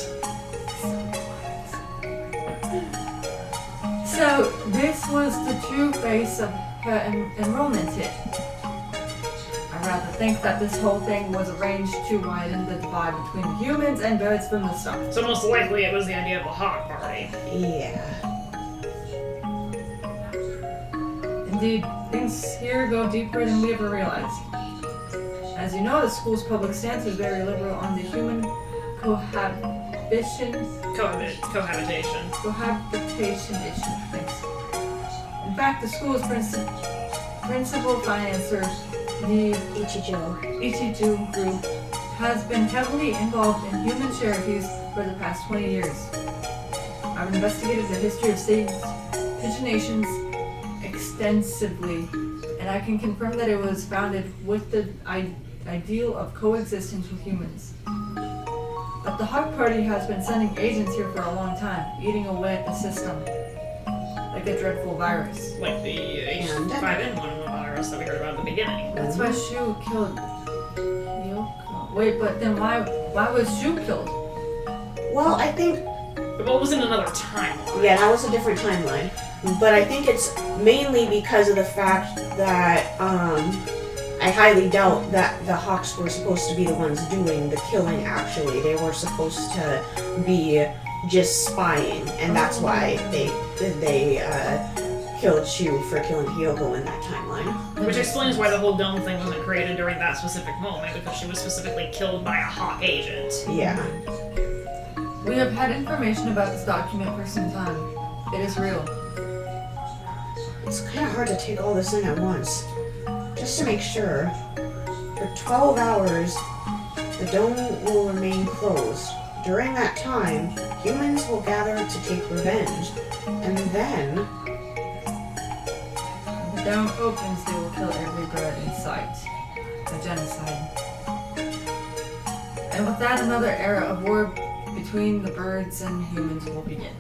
So this was the true face of her enrollment here. I rather think that this whole thing was arranged to widen the divide between the humans and birds from the start. So most likely it was the idea of a hawk party. Yeah. Indeed, things here go deeper than we ever realized. As you know, the school's public stance is very liberal on the human cohabitation issue. Thanks. In fact, the school's principal financer, the Ichijo Group, has been heavily involved in human charities for the past 20 years. I've investigated the history of state pigeonations extensively, and I can confirm that it was founded with the ideal of coexistence with humans. But the Hawk Party has been sending agents here for a long time, eating away at the system, like a dreadful virus. Like the H5N1 virus that we heard about at the beginning. That's why Shu killed Yoko. Wait, but then why was Shu killed? Well, I think, But what was in another timeline? yeah, that was a different timeline. But I think it's mainly because of the fact that, I highly doubt that the Hawks were supposed to be the ones doing the killing, actually. They were supposed to be just spying, and that's why they killed Shu for killing Hiyoko in that timeline. Which explains why the whole dome thing wasn't created during that specific moment, because she was specifically killed by a Hawk agent. Yeah. We have had information about this document for some time. It is real. It's kind of hard to take all this in at once. Just to make sure, for 12 hours, the dome will remain closed. During that time, humans will gather to take revenge, and then The dome opens, they will kill every bird in sight. A genocide. And with that, another era of war between the birds and humans will begin.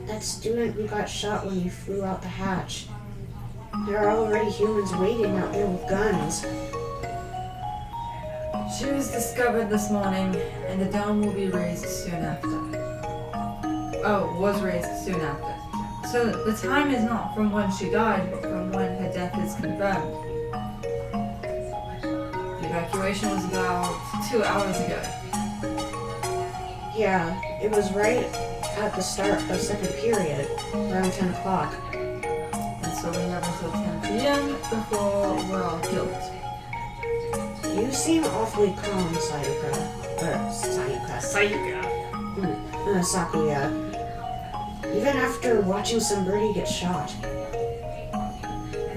That student who got shot when you flew out the hatch. There are already humans waiting out there with guns. She was discovered this morning, and the dome will be raised soon after. Oh, was raised soon after. So the time is not from when she died, but from when her death is confirmed. The evacuation was about 2 hours ago. Yeah, it was right at the start of second period, around 10 o'clock. And so we have until 10 p.m. before we're all killed. You seem awfully calm, Sayuka. Sayuka. Sakuya. Even after watching somebody get shot.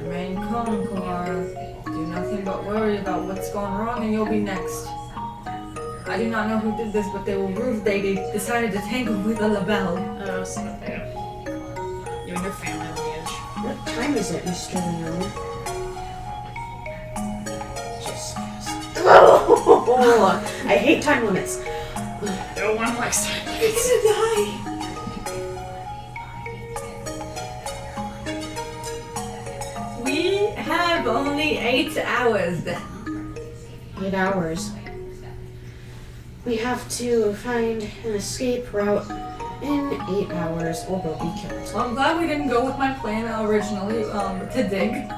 Remain calm, Kalara. Do nothing but worry about what's gone wrong and you'll be next. I do not know who did this, but they decided to tangle with a label. Oh, so bad. You and your family lineage. What time is it, Mr. Leon? Just oh, I hate time limits. No one likes time. I'm gonna die. We have only 8 hours. 8 hours. We have to find an escape route in 8 hours or we'll be killed. Well, I'm glad we didn't go with my plan originally, to dig.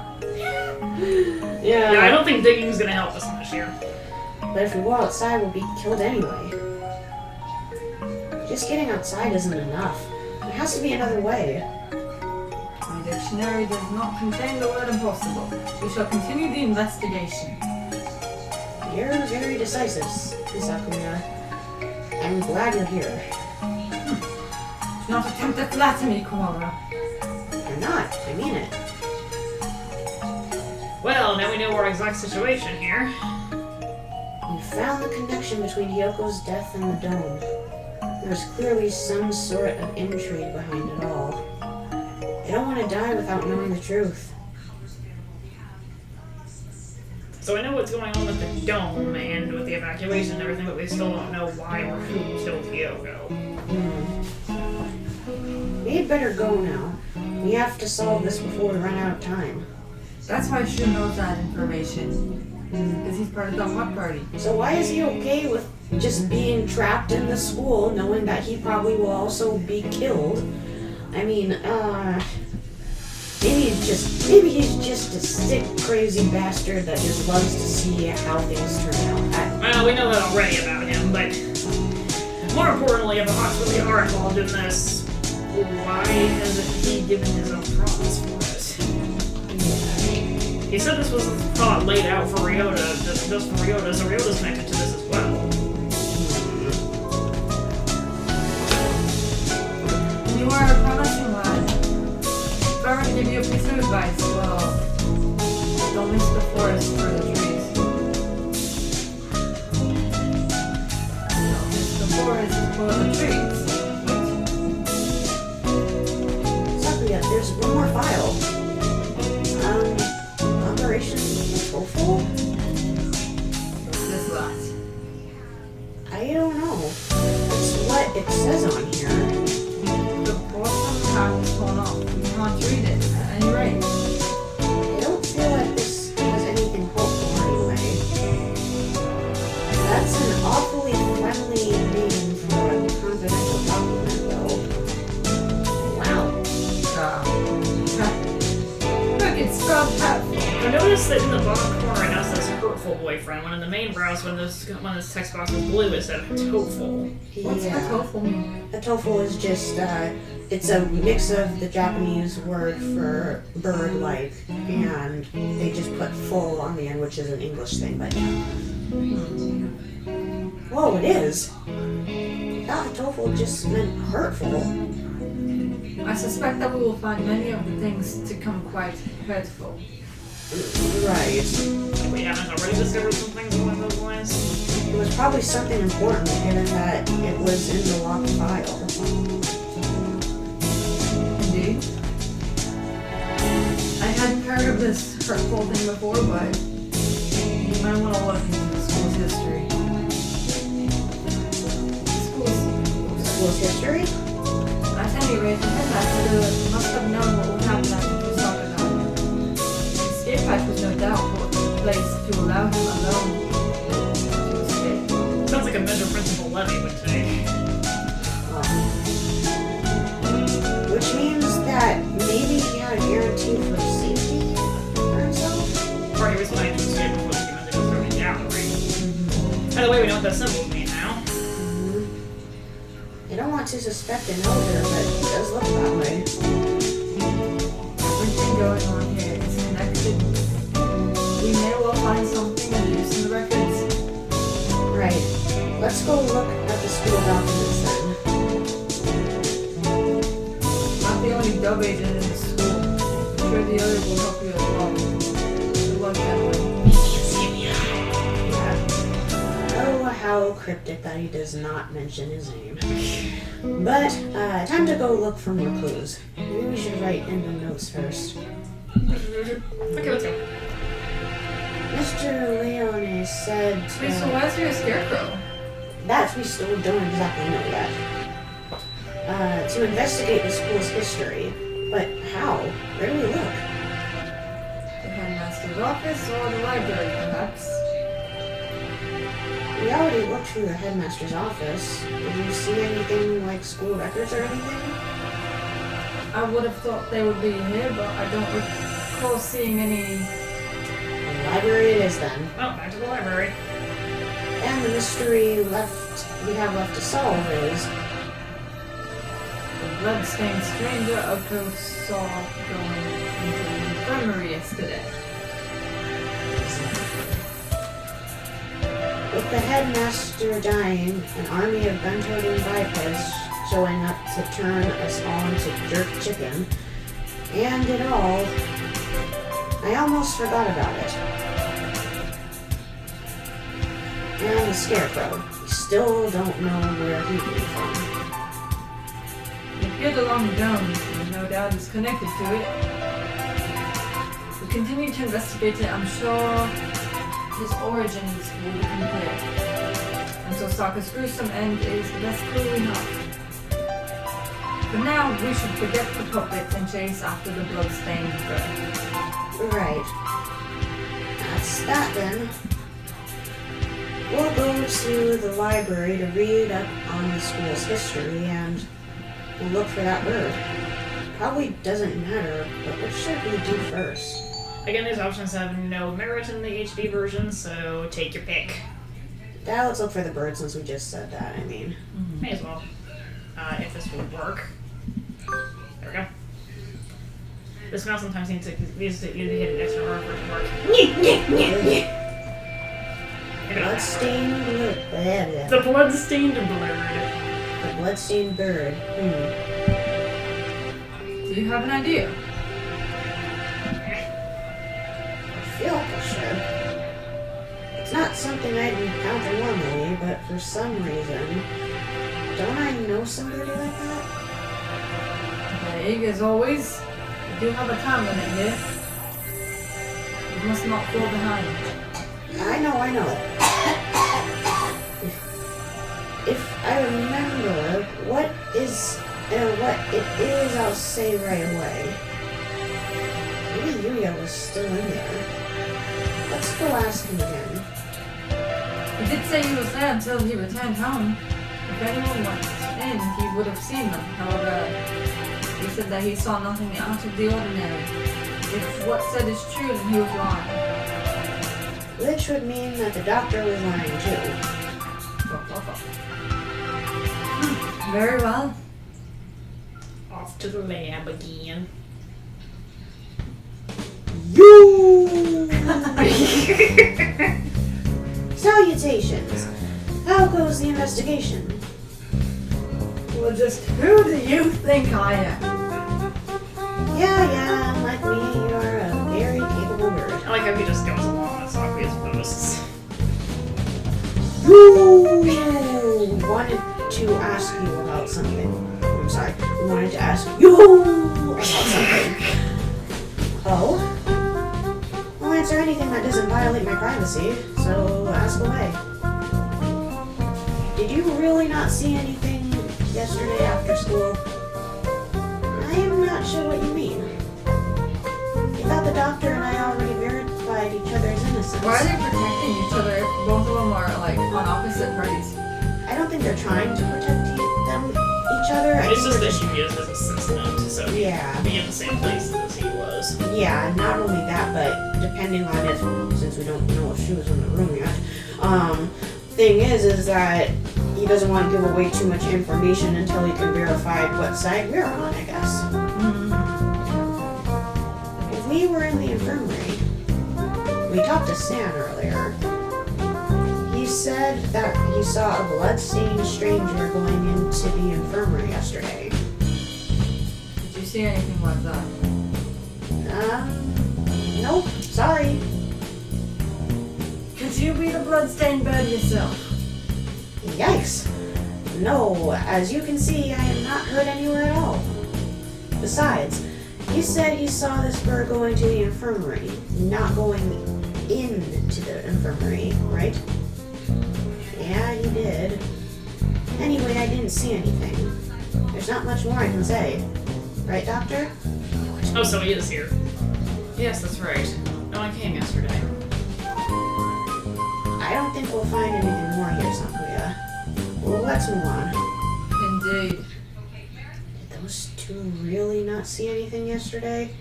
Yeah, I don't think digging's gonna help us much here. But if we go outside, we'll be killed anyway. Just getting outside isn't enough. There has to be another way. My dictionary does not contain the word impossible. We shall continue the investigation. You're very decisive, Sakuya. I'm glad you're here. Do not attempt to flatter me, Kalara. I'm not. I mean it. Well, now we know our exact situation here. We found the connection between Hyoko's death and the dome. There's clearly some sort of intrigue behind it all. I don't want to die without knowing the truth. So I know what's going on with the dome and with the evacuation and everything, but we still don't know why or who killed Hyoko. We'd better go now. We have to solve this before we run out of time. That's why Shu knows that information. Because he's part of the Hot Party. So why is he okay with just being trapped in the school, knowing that he probably will also be killed? I mean, maybe he's just a sick, crazy bastard that just loves to see how things turn out. Well, we know that already about him, but more importantly, if the Hawks really are involved in this, why hasn't he given his own promise for it? He said this was a thought laid out for Ryota, just for Ryota, so Ryota's connected to this as well. You are a promising lad. If I were to give you a piece of advice, well, don't miss the forest for the trees. Don't miss the forest for the trees. Sakuya, there's one more file. Operation Tofu? What's this last? I don't know. It's what it says on here. The bottom half is torn off. You can't read it at any rate. I don't feel like this has anything hopeful anyway. That's an awfully friendly name for a confidential document, though. Wow. Look, it's spelled half. I noticed that in the bottom corner it now says hurtful boyfriend, when in the main browse, when this text box was blue, it said hopeful. What's Yeah. tofu mean? A tofu is just, it's a mix of the Japanese word for bird-like, and they just put full on the end, which is an English thing, but yeah. Whoa, it is! I thought tofu just meant hurtful. I suspect that we will find many of the things to come quite hurtful. Right. We haven't already discovered some things along those lines. It was probably something important, given that it was in the locked file. Indeed. I had hurtful thing before, but you might want to look into the school's history. School's history? At any rate, the headmaster must have known what would happen after the soccer died. The escape hatch was no doubt placed to allow him alone to escape. Sounds like a measure Principal Levy would take. Which means that maybe he had a guarantee for safety for himself? Or he was planning to escape before the demons was thrown in gallery. By the way, we know what those symbols mean now. I don't want to suspect an elder, but it does look that way. Everything going on here is connected. We may well find something of use in the records. Right. Let's go look at the school documents then. Not the only dub agent in the school. I'm sure the other will help you as well. Good luck, Emily. Oh, how cryptic that he does not mention his name. But, time to go look for more clues. Maybe we should write in the notes first. Okay, let's go. Mr. Leone said Wait, so why is there a scarecrow? that we still don't exactly know yet. To investigate the school's history. But how? Where do we look? The headmaster's office or the library, perhaps? We already looked through the headmaster's office. Did you see anything like school records or anything? I would have thought they would be here, but I don't recall seeing any. The library it is then. Well, back to the library. And the mystery we have left to solve is The blood-stained stranger Oko saw going into the infirmary yesterday. with the headmaster dying, an army of gun-toting bipeds showing up to turn us all into jerk chicken, and it all, I almost forgot about it. And the scarecrow. We still don't know where he came from. He appeared along the dome, and no doubt is connected to it. We continue to investigate it. I'm sure his origins will become clear. And so Sokka's gruesome end is the best clue we have. For now, we should forget the puppet and chase after the bloodstained bird. Right. That's that then. We'll go to the library to read up on the school's history and we'll look for that bird. Probably doesn't matter, but what should we do first? Again, these options have no merit in the HD version, so take your pick. Now let's look for the bird since we just said that, I mean. May as well. If this will work. There we go. This mouse sometimes needs to hit an extra R for it to work. Bloodstained bird. The blood-stained bird. The bloodstained bird. Do you have an idea? I feel like I should. It's not something I'd encounter normally, but for some reason, don't I know somebody like that? Vague as always. We do have a time limit here. We must not fall behind. I know. If I remember what it is, I'll say right away. Maybe Yuya was still in there. Let's go ask him again. He did say he was there until he returned home. If anyone went in, he would have seen them. However, he said that he saw nothing out of the ordinary. If what's said is true, then he was lying. Which would mean that the doctor was lying too. Very well. Off to the lab again. You! Salutations. How goes the investigation? Well, just who do you think I am? Yeah, like me, you are a very capable bird. I like how he just goes along with Sakuya's boasts. You wanted to ask you about something. I'm sorry. Wanted to ask you about something. Oh? answer anything that doesn't violate my privacy, so ask away. Did you really not see anything yesterday after school? I am not sure what you mean. You thought the doctor and I already verified each other's innocence. Why are they protecting each other if both of them are like on opposite parties? I don't think they're trying to protect each other. I It's think just they're that she is his assistant, so he'd Yeah. be in the same place as he was. Yeah, not only that, but depending on if, since we don't know if she was in the room yet, thing is that he doesn't want to give away too much information until he can verify what side we're on, I guess. If we were in the infirmary, we talked to Stan earlier. He said that he saw a blood-stained stranger going into the infirmary yesterday. Did you see anything like that? Nope, sorry. Could you be the bloodstained bird yourself? Yikes. No, as you can see, I am not hurt anywhere at all. Besides, he said he saw this bird going to the infirmary, not going into the infirmary, right? Yeah, he did. Anyway, I didn't see anything. There's not much more I can say. Right, Doctor? Oh, so he is here. Yes, that's right. No one came yesterday. I don't think we'll find anything more here, Sankuya. Well, let's move on. Indeed. Did those two really not see anything yesterday?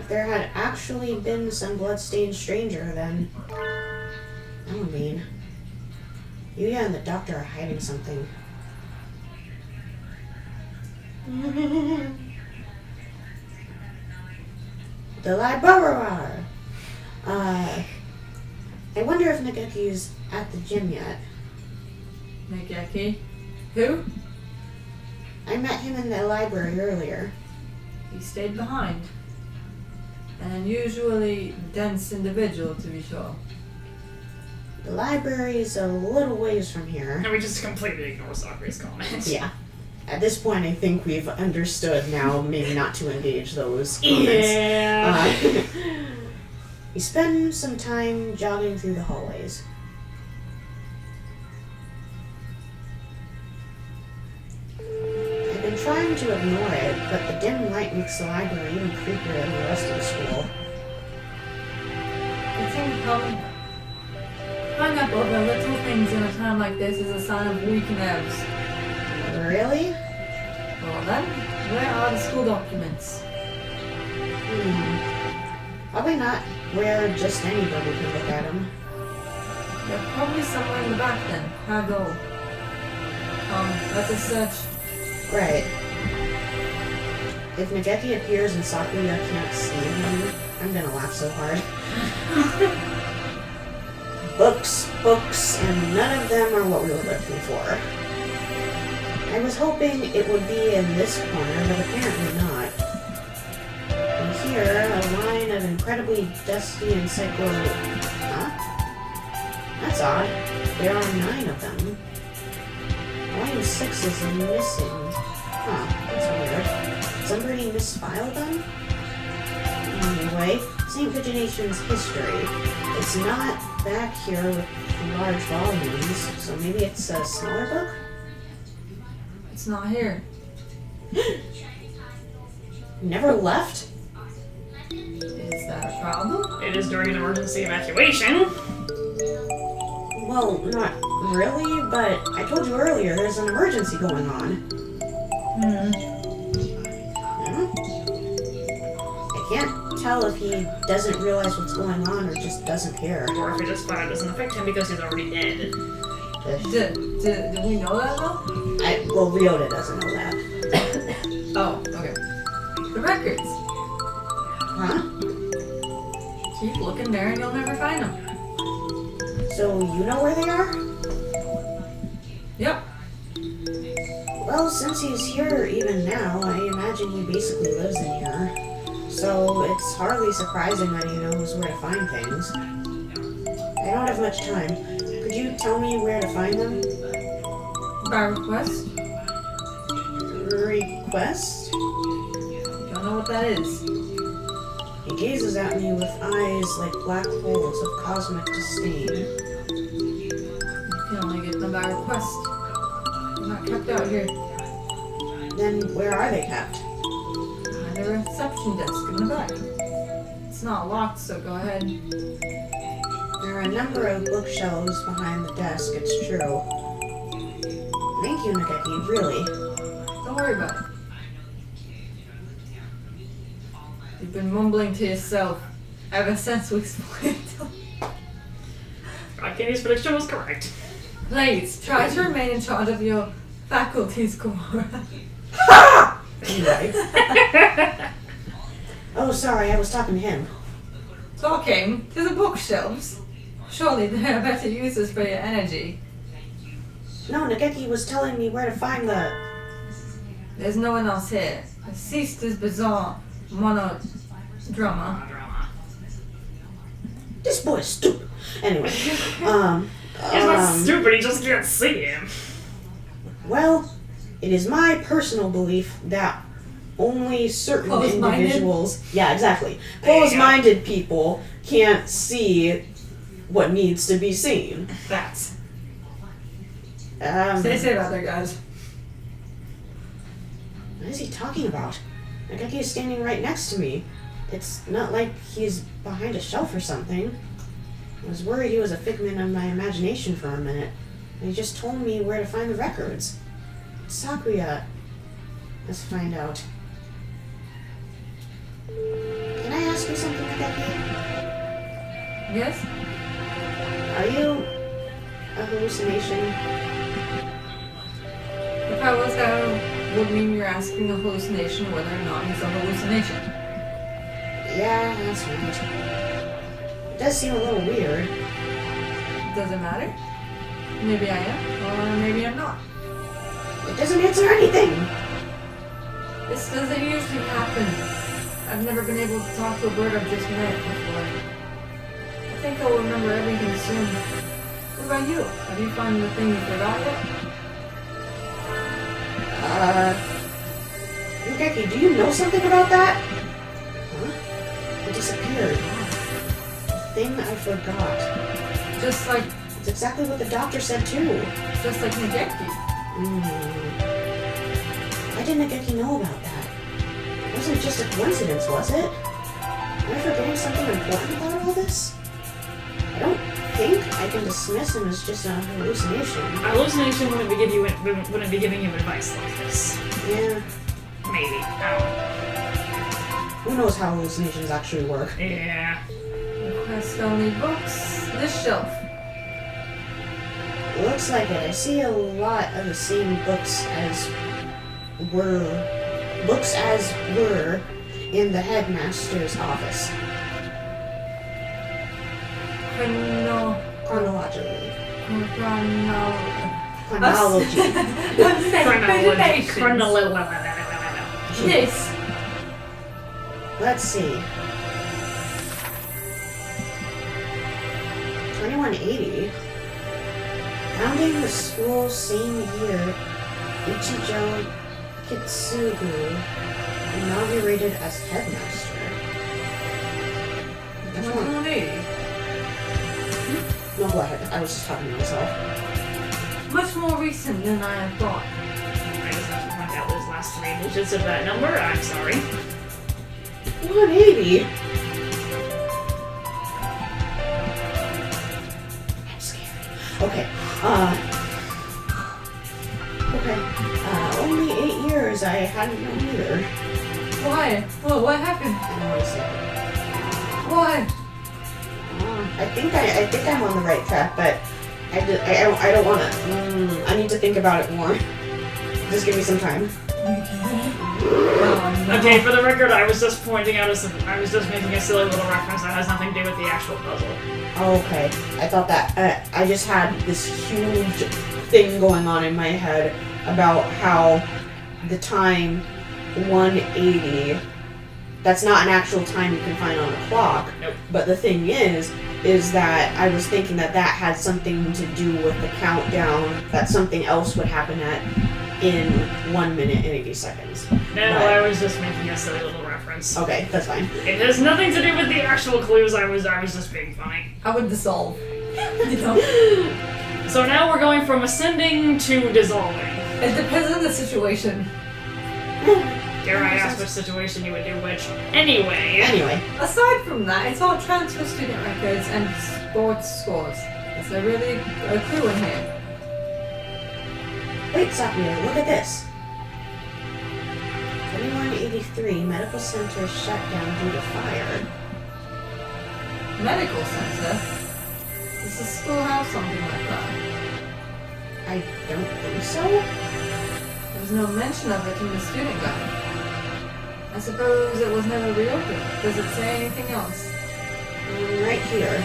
If there had actually been some blood-stained stranger, then that would mean Yuya and the doctor are hiding something. The library. I wonder if Nageki's at the gym yet. Nageki? Who? I met him in the library earlier. He stayed behind. An unusually dense individual, to be sure. The library's a little ways from here. And we just completely ignore Sakura's comment. Yeah. At this point, I think we've understood now maybe not to engage those comments. Yeah. He spent some time jogging through the hallways. I've been trying to ignore it, but the dim light makes the library even creepier than the rest of the school. I think hung up over little things in a time like this is a sign of weak nerves. Really? Well then, where are the school documents? Probably not where just anybody can look at them. They're probably somewhere in the back then. How go? Let's just search. Right. If Nageki appears and Sakuya can't see him, I'm gonna laugh so hard. Books, and none of them are what we were looking for. I was hoping it would be in this corner, but apparently not. And here, a line of incredibly dusty Huh? That's odd. There are 9 of them. Volume 6 is missing. Huh, that's weird. Somebody misfiled them? Anyway, St. Vigination's history. It's not back here with large volumes, so maybe it's a smaller book? It's not here. Never left? Is that a problem? It is during an emergency evacuation. Well, not really, but I told you earlier there's an emergency going on. Hmm. I can't tell if he doesn't realize what's going on or just doesn't care. Or if it just flat out doesn't affect him because he's already dead. Do we know that though? Well, Ryota doesn't know that. Oh, okay. The records. Huh? Keep looking there and you'll never find them. So you know where they are? Yep. Well, since he's here even now, I imagine he basically lives in here. So it's hardly surprising that he knows where to find things. I don't have much time. Could you tell me where to find them? By request. Request? Don't know what that is. He gazes at me with eyes like black holes of cosmic disdain. You can only get them by request. They're not kept out here. Then where are they kept? Behind the reception desk in the back. It's not locked, so go ahead. There are a number of bookshelves behind the desk, it's true. Thank you, Nageki, really. Don't worry about it. You've been mumbling to yourself ever since we split. Candy's prediction was correct. Please, try to remain in charge of your faculties, Gamora. Anyway. Oh, sorry, I was talking to him. Talking to the bookshelves. Surely there are better uses for your energy. No, Nageki was telling me where to find the... There's no one else here. I ceased this bizarre monodrama. This boy is stupid. Anyway, He's not stupid, he just can't see him. Well, it is my personal belief that only certain Closed-minded? individuals... Yeah, exactly. There you go. Closed-minded people can't see what needs to be seen. Facts. Um, Say about that, guys. What is he talking about? Nageki is standing right next to me. It's not like he's behind a shelf or something. I was worried he was a figment of my imagination for a minute. And he just told me where to find the records. Sakuya. Let's find out. Can I ask you something, Nageki? Yes? Are you a hallucination? If I was, that would mean you're asking a hallucination whether or not he's a hallucination. Yeah, that's right. It does seem a little weird. Does it matter? Maybe I am, or maybe I'm not. It doesn't answer anything. This doesn't usually happen. I've never been able to talk to a bird I've just met before. I think I'll remember everything soon. What about you? Have you found the thing you forgot yet? Nageki, do you know something about that? Huh? It disappeared. The thing I forgot. Just like It's exactly what the doctor said too. Nageki. Why did Nageki know about that? It wasn't just a coincidence, was it? Am I forgetting something important about all this? I don't think I can dismiss him as just a hallucination. A hallucination wouldn't be giving you advice like this. Yeah. Maybe. I Who knows how hallucinations actually work? don't know. Yeah. Request only books. This shelf. Looks like it. I see a lot of the same books as were in the headmaster's office. Chronologically. Chronology. Yes. Let's see. 2180. Founding the school same year, Ichijo Kitsugu inaugurated as headmaster. Which one? 180. No, go ahead. I was just talking to myself. Much more recent than I had thought. I just have to point out those last three digits of that number. I'm sorry. 180? I'm scared. Okay. Only 8 years. I hadn't known either. Why? Well, what happened? I don't want to say. Why? I think I'm on the right track, but I don't want to. I need to think about it more. Just give me some time. Okay, for the record, I was just pointing out I was just making a silly little reference that has nothing to do with the actual puzzle. Okay. I thought that I just had this huge thing going on in my head about how the time 180, that's not an actual time you can find on a clock. Nope. But the thing is that I was thinking that had something to do with the countdown, that something else would happen at in 1 minute and 80 seconds. No, But- I was just making a silly little reference. Okay, that's fine. It has nothing to do with the actual clues. I was just being funny. I would dissolve. You know? So now we're going from ascending to dissolving. It depends on the situation. Dare I ask which situation you would do which? Anyway. Anyway, Aside from that, it's all transfer student records and sports scores. Is there really a clue in here? wait, Sakuya, look at this. 2183 medical center shut down due to fire. Medical center? Is the schoolhouse something like that? I don't think so. There's no mention of it in the student guide. I suppose it was never reopened. Does it say anything else? Right here.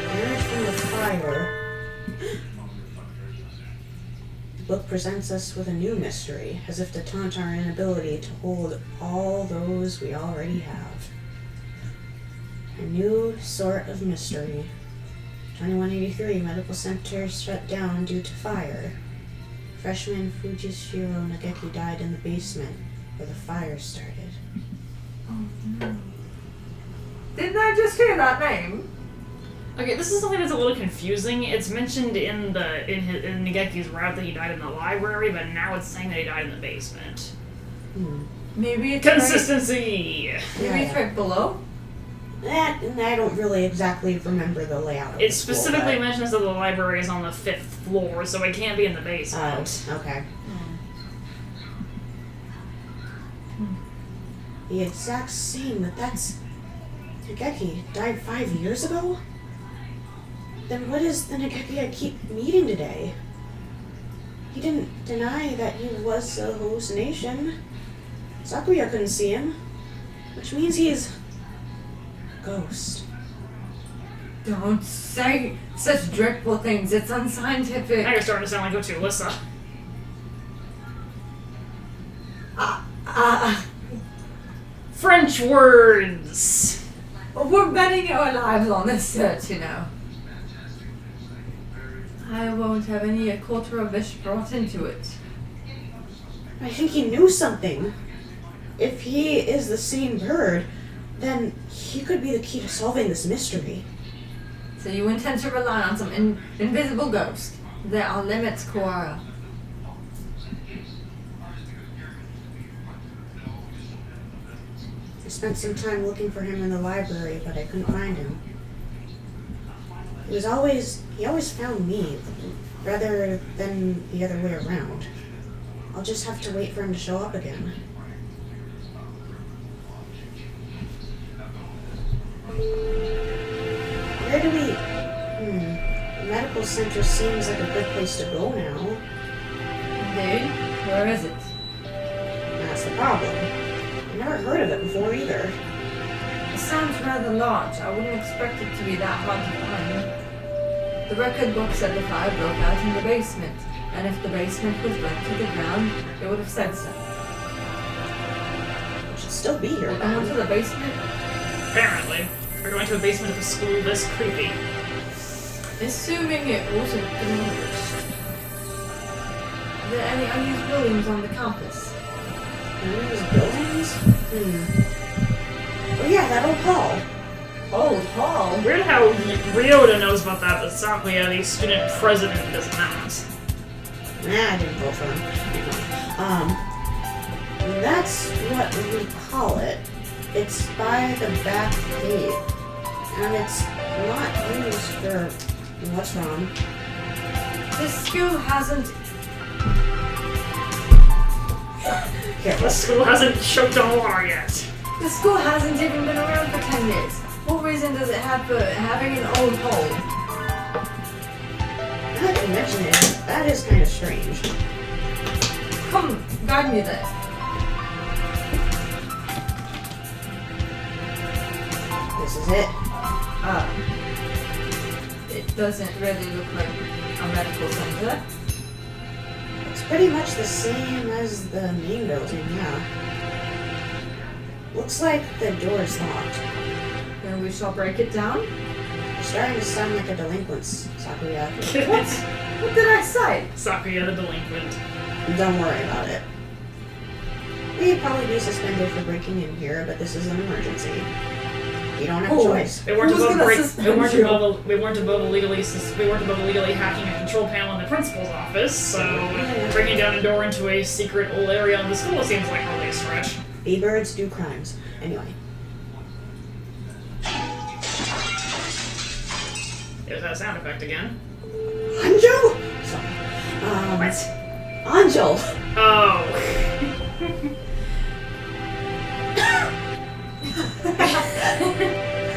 Damage from the fire. The book presents us with a new mystery, as if to taunt our inability to hold all those we already have. A new sort of mystery. 2183 medical center shut down due to fire. Freshman Fujishiro Nageki died in the basement where the fire started. Didn't I just hear that name? Okay, this is something that's a little confusing. It's mentioned in Nageki's route that he died in the library, but now it's saying that he died in the basement. Maybe it's Consistency! Maybe it's right below? That, and I don't really exactly remember the layout of It the school, specifically but- mentions that the library is on the 5th floor, so it can't be in the basement. Okay. The exact same, but that's... Nageki died 5 years ago? Then what is the Nageki I keep meeting today? He didn't deny that he was a hallucination. Sakuya couldn't see him, which means he's... a ghost. Don't say such dreadful things. It's unscientific. Now you're starting to sound like Otu-Lissa. French words! We're betting our lives on this search, you know. I won't have any occult rubbish brought into it. I think he knew something. If he is the same bird, then he could be the key to solving this mystery. So you intend to rely on some invisible ghost. There are limits, Koara. I spent some time looking for him in the library, but I couldn't find him. He always found me, rather than the other way around. I'll just have to wait for him to show up again. Where do we... The medical center seems like a good place to go now. Indeed. Where is it? That's the problem. I never heard of it before either. It sounds rather large. I wouldn't expect it to be that hard to find. The record book said the fire broke out in the basement, and if the basement was burnt to the ground, it would have said so. It should still be here. We're going to the basement? Apparently. We're going to a basement of a school this creepy. Assuming it wasn't demolished. Are there any unused buildings on the campus? Those buildings? Oh yeah, that old hall. Old hall? Weird how Ryota knows about that, but Sakuya, the student president, does not. Nah, I didn't vote for him. That's what we call it. It's by the back gate. And it's not used for... What's wrong? This school hasn't... The school hasn't choked on water yet. The school hasn't even been around for 10 years. What reason does it have for having an old hall? Now that you mention it, that is kind of strange. Come, guide me there. This is it. It doesn't really look like a medical center. It's pretty much the same as the main building, yeah. Looks like the door's locked. Then we shall break it down. You're starting to sound like a delinquent, Sakuya. What? What did I say? Sakuya the delinquent. Don't worry about it. We'd probably be suspended for breaking in here, but this is an emergency. You don't have a Oh. choice. We weren't Who's above gonna break. suspend We weren't you? above. We weren't above illegally. We weren't above illegally hacking a control panel in the principal's office. So breaking down a door into a secret old area of the school seems like really a stretch. B-birds do crimes. Anyway. There's that sound effect again. Anjo! Sorry. What? Angel! Oh.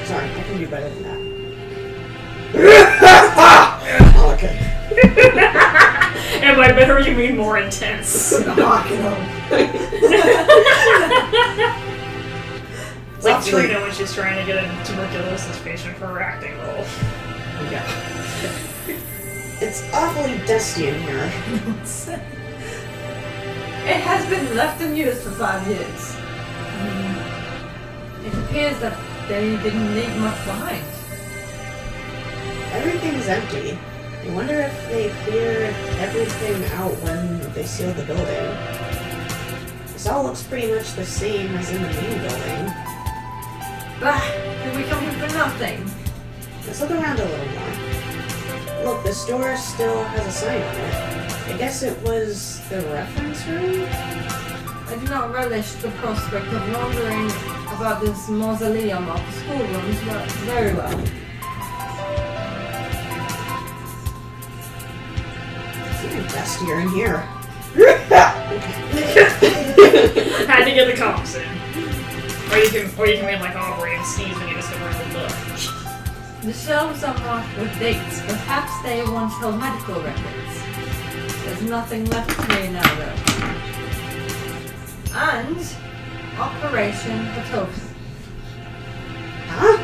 Sorry, I can do better than that. Okay. And by better you mean more intense. It's like Lovely. Trina when she's trying to get a tuberculosis patient for her acting role. Yeah. It's awfully dusty in here. It has been left unused for 5 years. It appears that they didn't leave much behind. Everything's empty. I wonder if they cleared everything out when they sealed the building. This all looks pretty much the same as in the main building. Bah! Did we come here for nothing? Let's look around a little more. Look, the store still has a sign on it. I guess it was the reference room? I do not relish the prospect of wandering about this mausoleum of schoolrooms, but very well. It's even dustier in here. Had to get the cops in. Or you can be like Aubrey and sneeze when you discover a book. The shelves are marked with dates. Perhaps they once held medical records. There's nothing left here now, though. And Operation Potosi. Huh?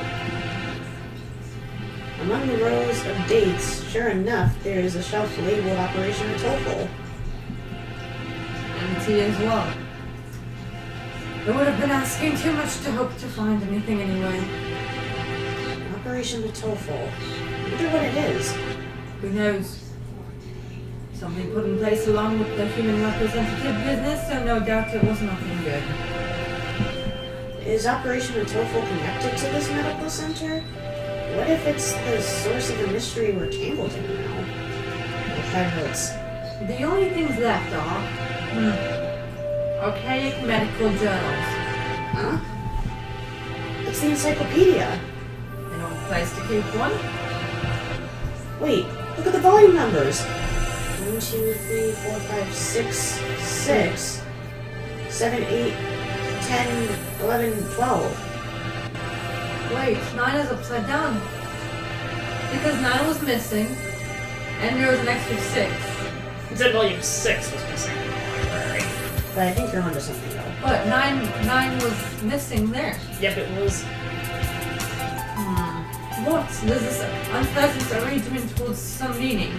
Among the rows of dates, sure enough, there is a shelf labeled Operation TOEFL. Empty as well. I would have been asking too much to hope to find anything anyway. Operation TOEFL. I wonder what it is. Who knows? Something put in place along with the human representative business, so no doubt it was nothing good. Is Operation TOEFL connected to this medical center? What if it's the source of the mystery we're tangled in now? My head hurts. The only things left are archaic medical journals. Huh? It's the encyclopedia. An old place to keep one. Wait, look at the volume numbers. 1, 2, 3, 4, 5, 6, 6, 7, 8, 10, 11, 12. Wait, 9 is upside down. Because 9 was missing, and there was an extra 6. It said volume 6 was missing in the library. But I think you're onto something though. But 9 was missing there. Yep, it was. What? There's this unpleasant arrangement with some meaning.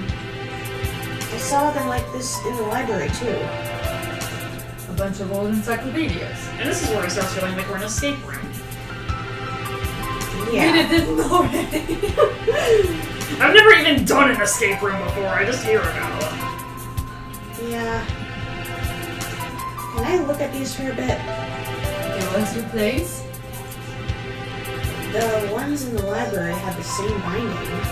I saw them like this in the library too. A bunch of old encyclopedias. And this is where it starts feeling like we're in an escape room. Yeah. We didn't already. I've never even done an escape room before, I just hear about them. Yeah. Can I look at these for a bit? Give us your place. The ones in the library have the same binding.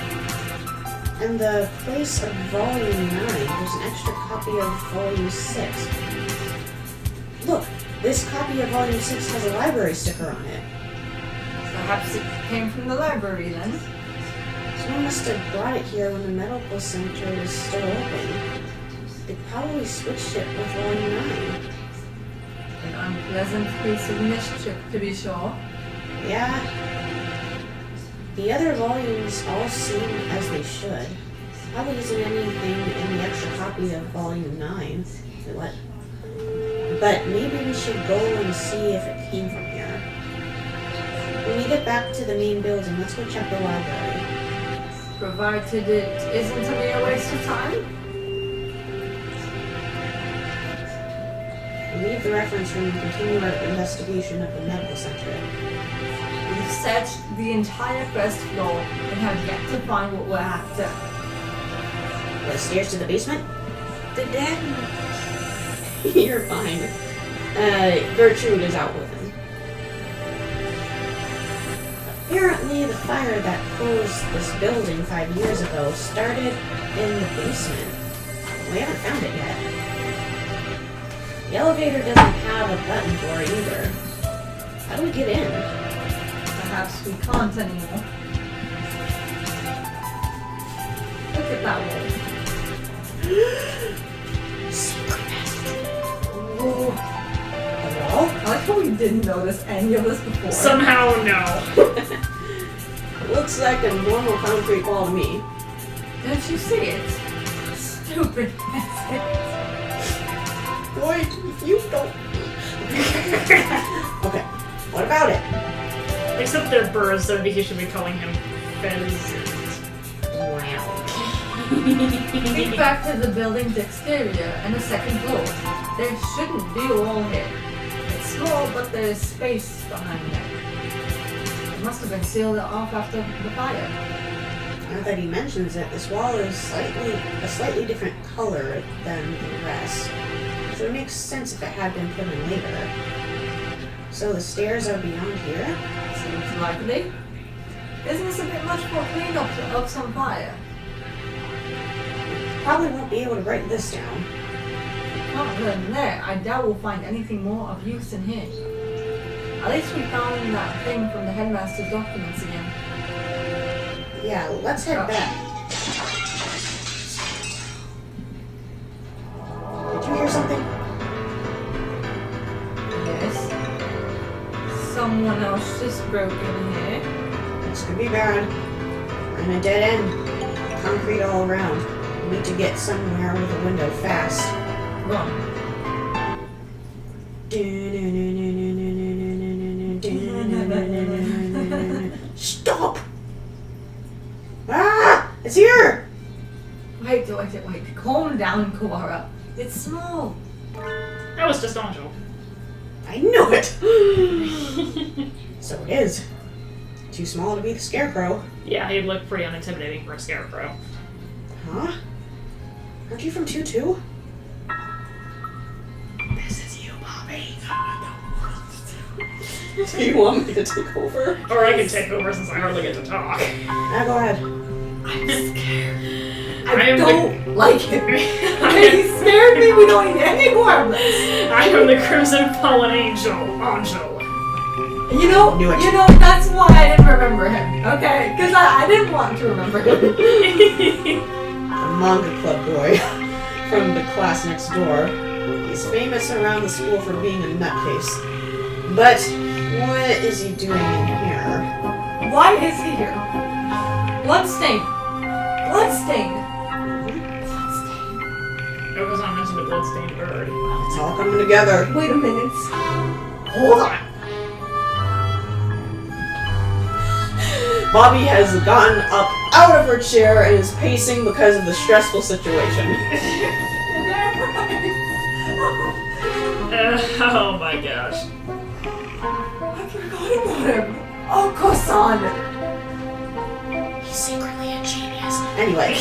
And the place of volume 9, there's an extra copy of volume 6. Look, this copy of volume 6 has a library sticker on it. Perhaps it came from the library then. Someone must have brought it here when the medical center was still open. They probably switched it with volume 9. An unpleasant piece of mischief, to be sure. Yeah. The other volumes all seem as they should. Probably isn't anything in the extra copy of volume 9. Wait, what? But maybe we should go and see if it came from here. When we get back to the main building, let's go check the library. Provided it isn't a mere waste of time. We leave the reference room and continue our investigation of the medical center. We've searched the entire first floor and have yet to find what we're after. The stairs to the basement? The dead. You're fine. Gertrude is out with him. Apparently, the fire that closed this building 5 years ago started in the basement. We haven't found it yet. The elevator doesn't have a button for it either. How do we get in? Perhaps we can't anymore. Look at that wall. Secret passage. Ooh. A wall? I like how we didn't notice any of this before. Somehow, no. Looks like a normal concrete wall to me. Don't you see it? Stupid peasant. Boy, if you don't... Okay, what about it? Except they're birds, so he should be calling him pheasant. Wow. Think back to the building's exterior and the second floor. There shouldn't be a wall here. It's small, but there's space behind it. It must have been sealed off after the fire. Now that he mentions it, this wall is a slightly different color than the rest. So it makes sense if it had been put in later. So the stairs are beyond here? Seems likely. Isn't this a bit much for a cleanup of some fire? Probably won't be able to break this down. Not good in there. I doubt we'll find anything more of use in here. At least we found that thing from the headmaster's documents again. Yeah, let's head back. Did you hear something? Yes. Someone else just broke in here. This could be bad. We're in a dead end. Concrete all around. We need to get somewhere with a window fast. Run. Stop! Ah! It's here! Wait. Calm down, Kawara. It's small. That was just Anjo. I knew it! So it is. Too small to be the scarecrow. Yeah, he'd look pretty unintimidating for a scarecrow. Huh? Aren't you from 2-2? This is you, Bobby. Do you want me to take over? Or I can take over since I hardly get to talk. Go ahead. I'm scared. I I am don't like him. He scared me. We don't need any more of this. I am the Crimson Fallen Angel, Anjo. You know, Knew it. that's why I didn't remember him. Okay, because I didn't want to remember him. The manga club boy from the class next door. He's famous around the school for being a nutcase. But what is he doing in here? Why is he here? Bloodstain. Okozan mentioned a bloodstained bird. It's all coming together. Wait a minute. Hold on. Bobby has gotten up out of her chair and is pacing because of the stressful situation. Oh my gosh. I forgot about him. Oh, Kosan. He's secretly a genius. Anyway,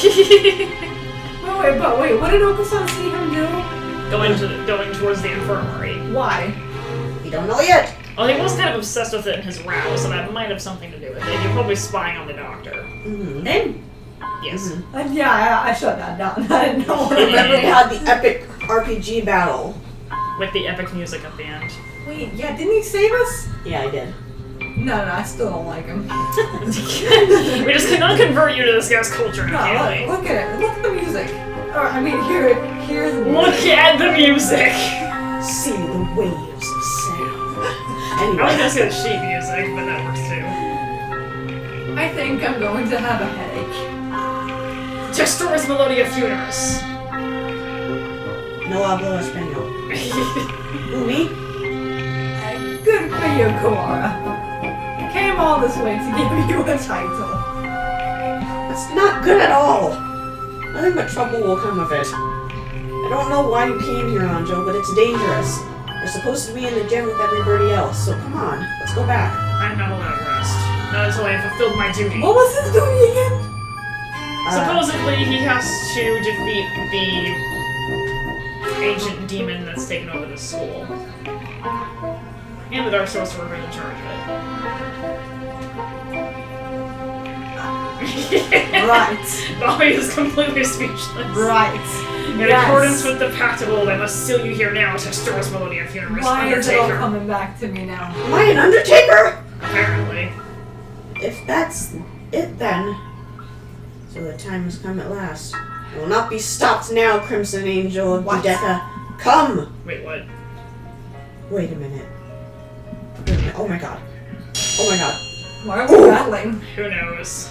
Wait, what did Okusan see him do? Going towards the infirmary. Why? we don't know yet. Well, he was kind of obsessed with it in his row, so that might have something to do with it. He's probably spying on the doctor. Mm-hmm. Him? Yes. Mm-hmm. Yeah, I shut that down. I didn't know. Remember we had the epic RPG battle. With the epic music at the end. Wait, yeah, didn't he save us? Yeah, I did. No, I still don't like him. We just cannot convert you to this guy's culture now, No, can we? look at it. Look at the music. Or, I mean, hear the music. Look at the music! See the waves of sound. I was Anyway, gonna say the sheet music, but that works too. I think I'm going to have a headache. Texturas Melodia Funeris. no hablo español. Who, me? Good for you, Kawara. Came all this way to give you a title. That's not good at all. Nothing but trouble will come of it. I don't know why you came here, Anjo, but it's dangerous. You're supposed to be in the gym with everybody else, so come on, let's go back. I'm not allowed rest. Not until I have fulfilled my duty. What was his duty again? Supposedly, he has to defeat the ancient demon that's taken over the school. And the Dark Sorcerer who's in charge of it. Right. Bobby is completely speechless. Right. In accordance with the Pact of Old, I must seal you here now, Testoros Melodia Funeris, Why is it all Undertaker. coming back to me now? Am I an Undertaker? Apparently. If that's it then. So the time has come at last. I will not be stopped now, Crimson Angel of What? Dudeka. Come! Wait, what? Wait a minute. Oh my god. Oh my god. Why are we Ooh. battling? Who knows?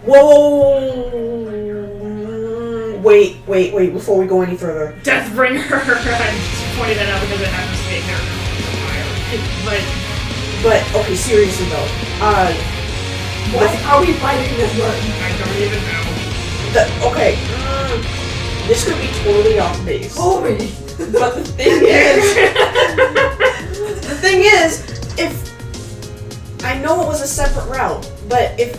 Whoa! Wait, before we go any further. Deathbringer! I'm just pointing that out because it happens to be a character from But, okay, seriously though. What are we fighting this one? I don't even know. Okay. This could be totally off base. Homie! But the thing is, if I know it was a separate route, but if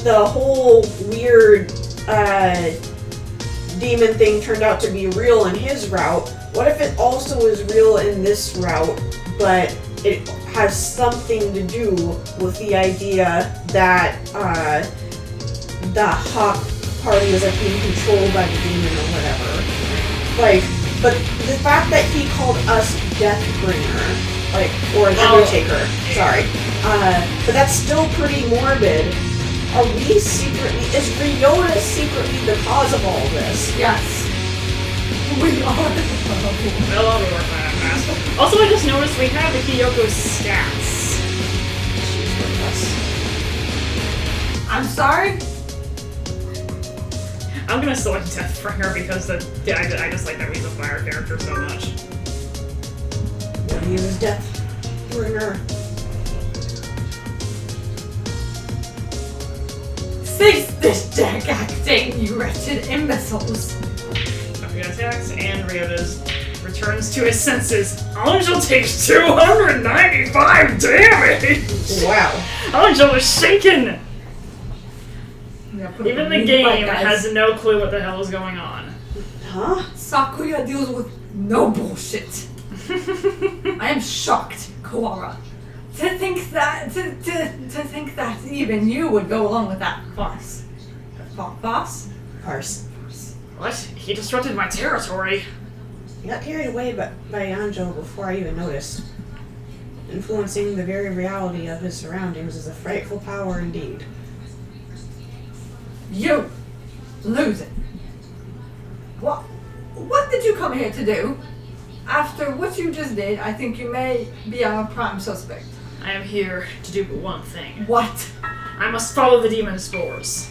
the whole weird demon thing turned out to be real in his route, what if it also is real in this route, but it has something to do with the idea that the Hawk party is like being controlled by the demon or whatever. Like, but the fact that he called us Deathbringer, like, or an Undertaker, sorry, but that's still pretty morbid. Are we secretly, is Ryota secretly the cause of all this? Yes. We are. Well, I'll be working on that fast. Also, I just noticed we have the Kyoko stats. She's with us. I'm sorry? I'm gonna select Deathbringer because I just like that he's a fire character so much. What he was Deathbringer. Cease this jack acting, you wretched imbeciles. Okay, attacks and Ryota's returns to his senses. Angel takes 295 damage! Wow. Angel is shaken! Yeah, put up Even a the mean game fight, guys. has no clue what the hell is going on. Huh? Sakuya deals with no bullshit. I am shocked, Kawara. To think that even you would go along with that farce. Farce? Farce. What? He disrupted my territory. I got carried away by Anjo before I even noticed. Influencing the very reality of his surroundings is a frightful power indeed. You lose it. What did you come here to do? After what you just did, I think you may be a prime suspect. I am here to do but one thing. What? I must follow the demon spores.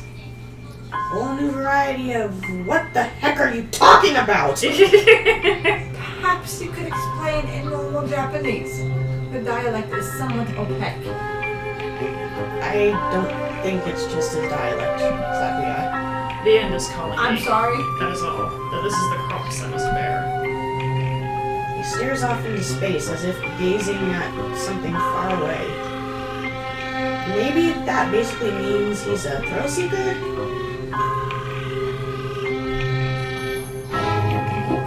A whole new variety of what the heck are you talking about? Perhaps you could explain in normal Japanese. The dialect is somewhat opaque. I don't think it's just a dialect, Sakuya. The end is calling I'm me. sorry. That is all. That this is the cross I must bear. He stares off into space as if gazing at something far away. Maybe that basically means he's a thrill seeker?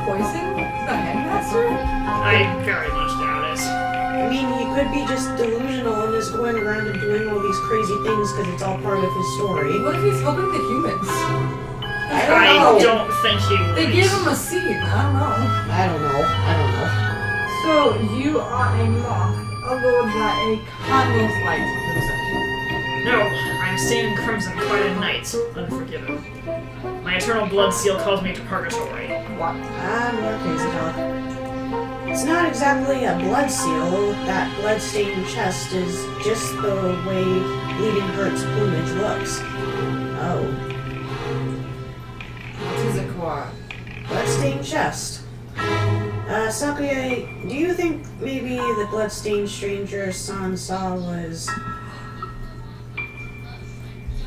Poison? The headmaster? I very much doubt it. I mean, he could be just delusional and is going around and doing all these crazy things because it's all part of his story. What if he's helping the humans? I I don't know. don't think he would. They gave him a seed. I don't know. I don't know. So you are a mock, although that a candle's light lives in. No, I'm staying Crimson quite a night, unforgiven. My eternal blood seal calls me to purgatory. What? More crazy talk. It's not exactly a blood seal. That blood-stained chest is just the way Bleeding Heart's plumage looks. Oh. What is it, Kawara? Bloodstained chest. Sakuya, do you think maybe the bloodstained stranger San saw was...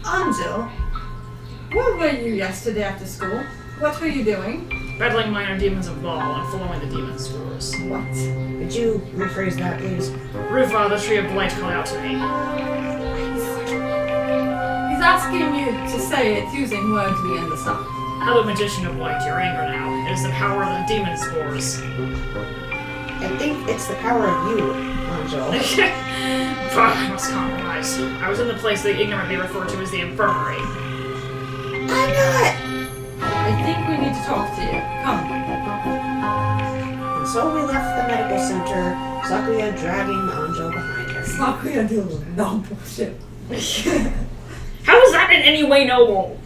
Angel, where were you yesterday after school? What were you doing? Battling minor demons of Baal and following the demon spores. What? Could you rephrase that, please? Rufa, the tree of blight, called out to me. He's asking you to say it using words we understand. Hello, Magician of Light, your anger now. It is the power of the demon spores. I think it's the power of you, Angel. Fuck, I must compromise. I was in the place they ignorantly refer to as the infirmary. I know it! I think we need to talk to you. Come. And so we left the medical center, Sakuya dragging Angel behind her. Sakuya deals with no bullshit. How is that in any way noble?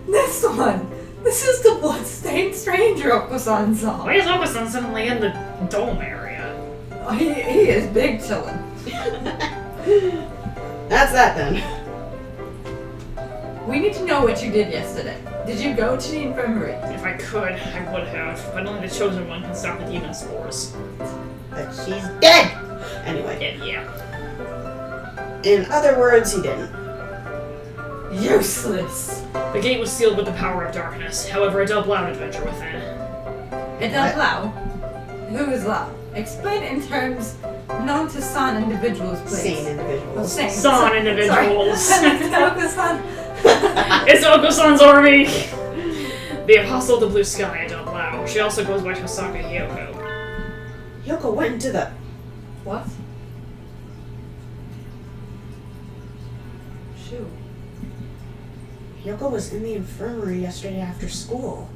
This one! This is the bloodstained stranger Oko-san saw. Why is Oka-san suddenly in the dome area? He is big chillin'. That's that then. We need to know what you did yesterday. Did you go to the infirmary? If I could, I would have, but only the chosen one can stop the demon spores. But she's dead! Anyway, Yeah. in other words, he didn't. Useless. The gate was sealed with the power of darkness. However, Adele Blau would venture within. Adele Blau? Who is Lau? Explain in terms known to San individuals, please. Sane individuals. Sane. San individuals. Oko-san. It's Oko-san's army! The Apostle of the Blue Sky, Adele Blau. She also goes by Tosaka Hyoko. Yoko went into the... What? Shoo. Yoko was in the infirmary yesterday after school.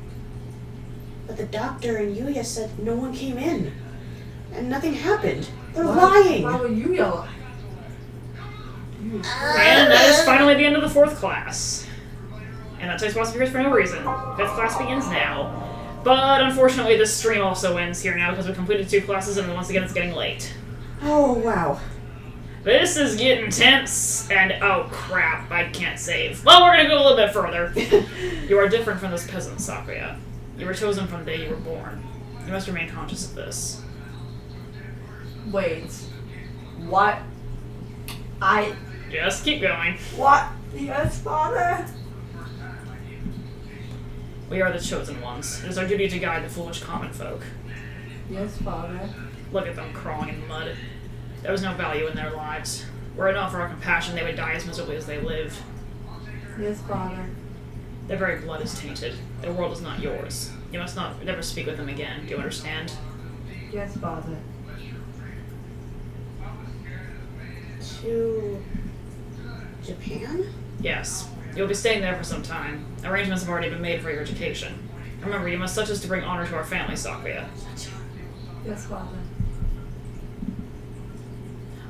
But the doctor and Yuya said no one came in. And nothing happened. They're lying! Why would you yell? And that is finally the end of the 4th class. And that takes possibly for no reason. 5th class begins now. But unfortunately this stream also ends here now because we completed 2 classes and once again it's getting late. Oh, wow. This is getting tense, and oh crap, I can't save. Well, we're gonna go a little bit further. You are different from this peasant, Sakuya. You were chosen from the day you were born. You must remain conscious of this. Wait. What? Just keep going. What? Yes, father? We are the chosen ones. It is our duty to guide the foolish common folk. Yes, father. Look at them crawling in mud. There was no value in their lives. Were it not for our compassion, they would die as miserably as they lived. Yes, father. Their very blood is tainted. Their world is not yours. You must never speak with them again. Do you understand? Yes, father. To... Japan? Yes. You'll be staying there for some time. Arrangements have already been made for your education. Remember, you must such as to bring honor to our family, Sakuya. Yes, father.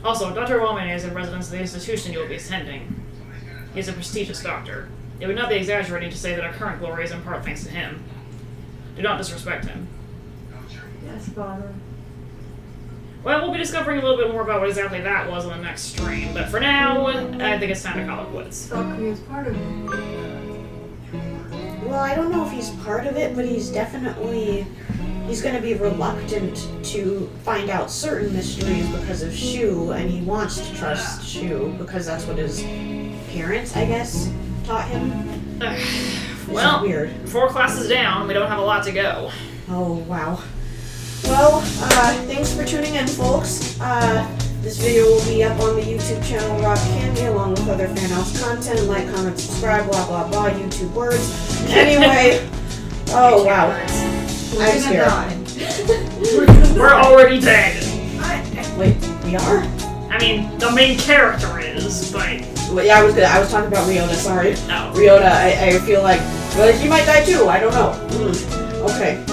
Also, Dr. Wamene is in residence at the institution you will be attending. He is a prestigious doctor. It would not be exaggerating to say that our current glory is in part thanks to him. Do not disrespect him. Yes, father. Well, we'll be discovering a little bit more about what exactly that was on the next stream, but for now, I think it's time to call it quits. Sakuya is part of it. Well, I don't know if he's part of it, but he's definitely... He's going to be reluctant to find out certain mysteries because of Shu, and he wants to trust Shu because that's what his parents, I guess, taught him. Well, weird. 4 classes down, we don't have a lot to go. Oh, wow. Well, thanks for tuning in, folks. This video will be up on the YouTube channel Rock Candy along with other fan house content. Like, comment, subscribe, blah, blah, blah, YouTube words. Anyway, oh, wow. I'm scared. We're already dead. Wait, we are? I mean, the main character is, but... Well, yeah, I was talking about Ryota, sorry. No. Ryota, I feel like, well, he might die too, I don't know. Okay.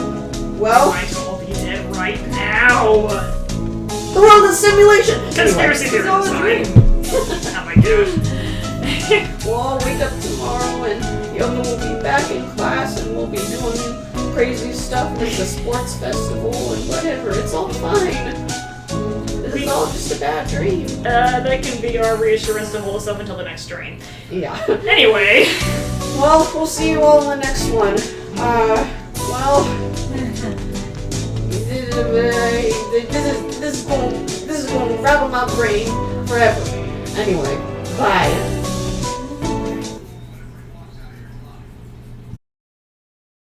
Well, Might all be dead right now. the world is simulation! Conspiracy Anyway. theory aside. Oh my gosh. We'll all wake up tomorrow and Yoga will be back in class and we'll be doing crazy stuff like the sports festival and whatever. It's all fine. This is all just a bad dream. That can be our reassurance to hold us up until the next stream. Yeah. Anyway. Well, we'll see you all in the next one. Well, this is going to rattle my brain forever. Anyway, bye.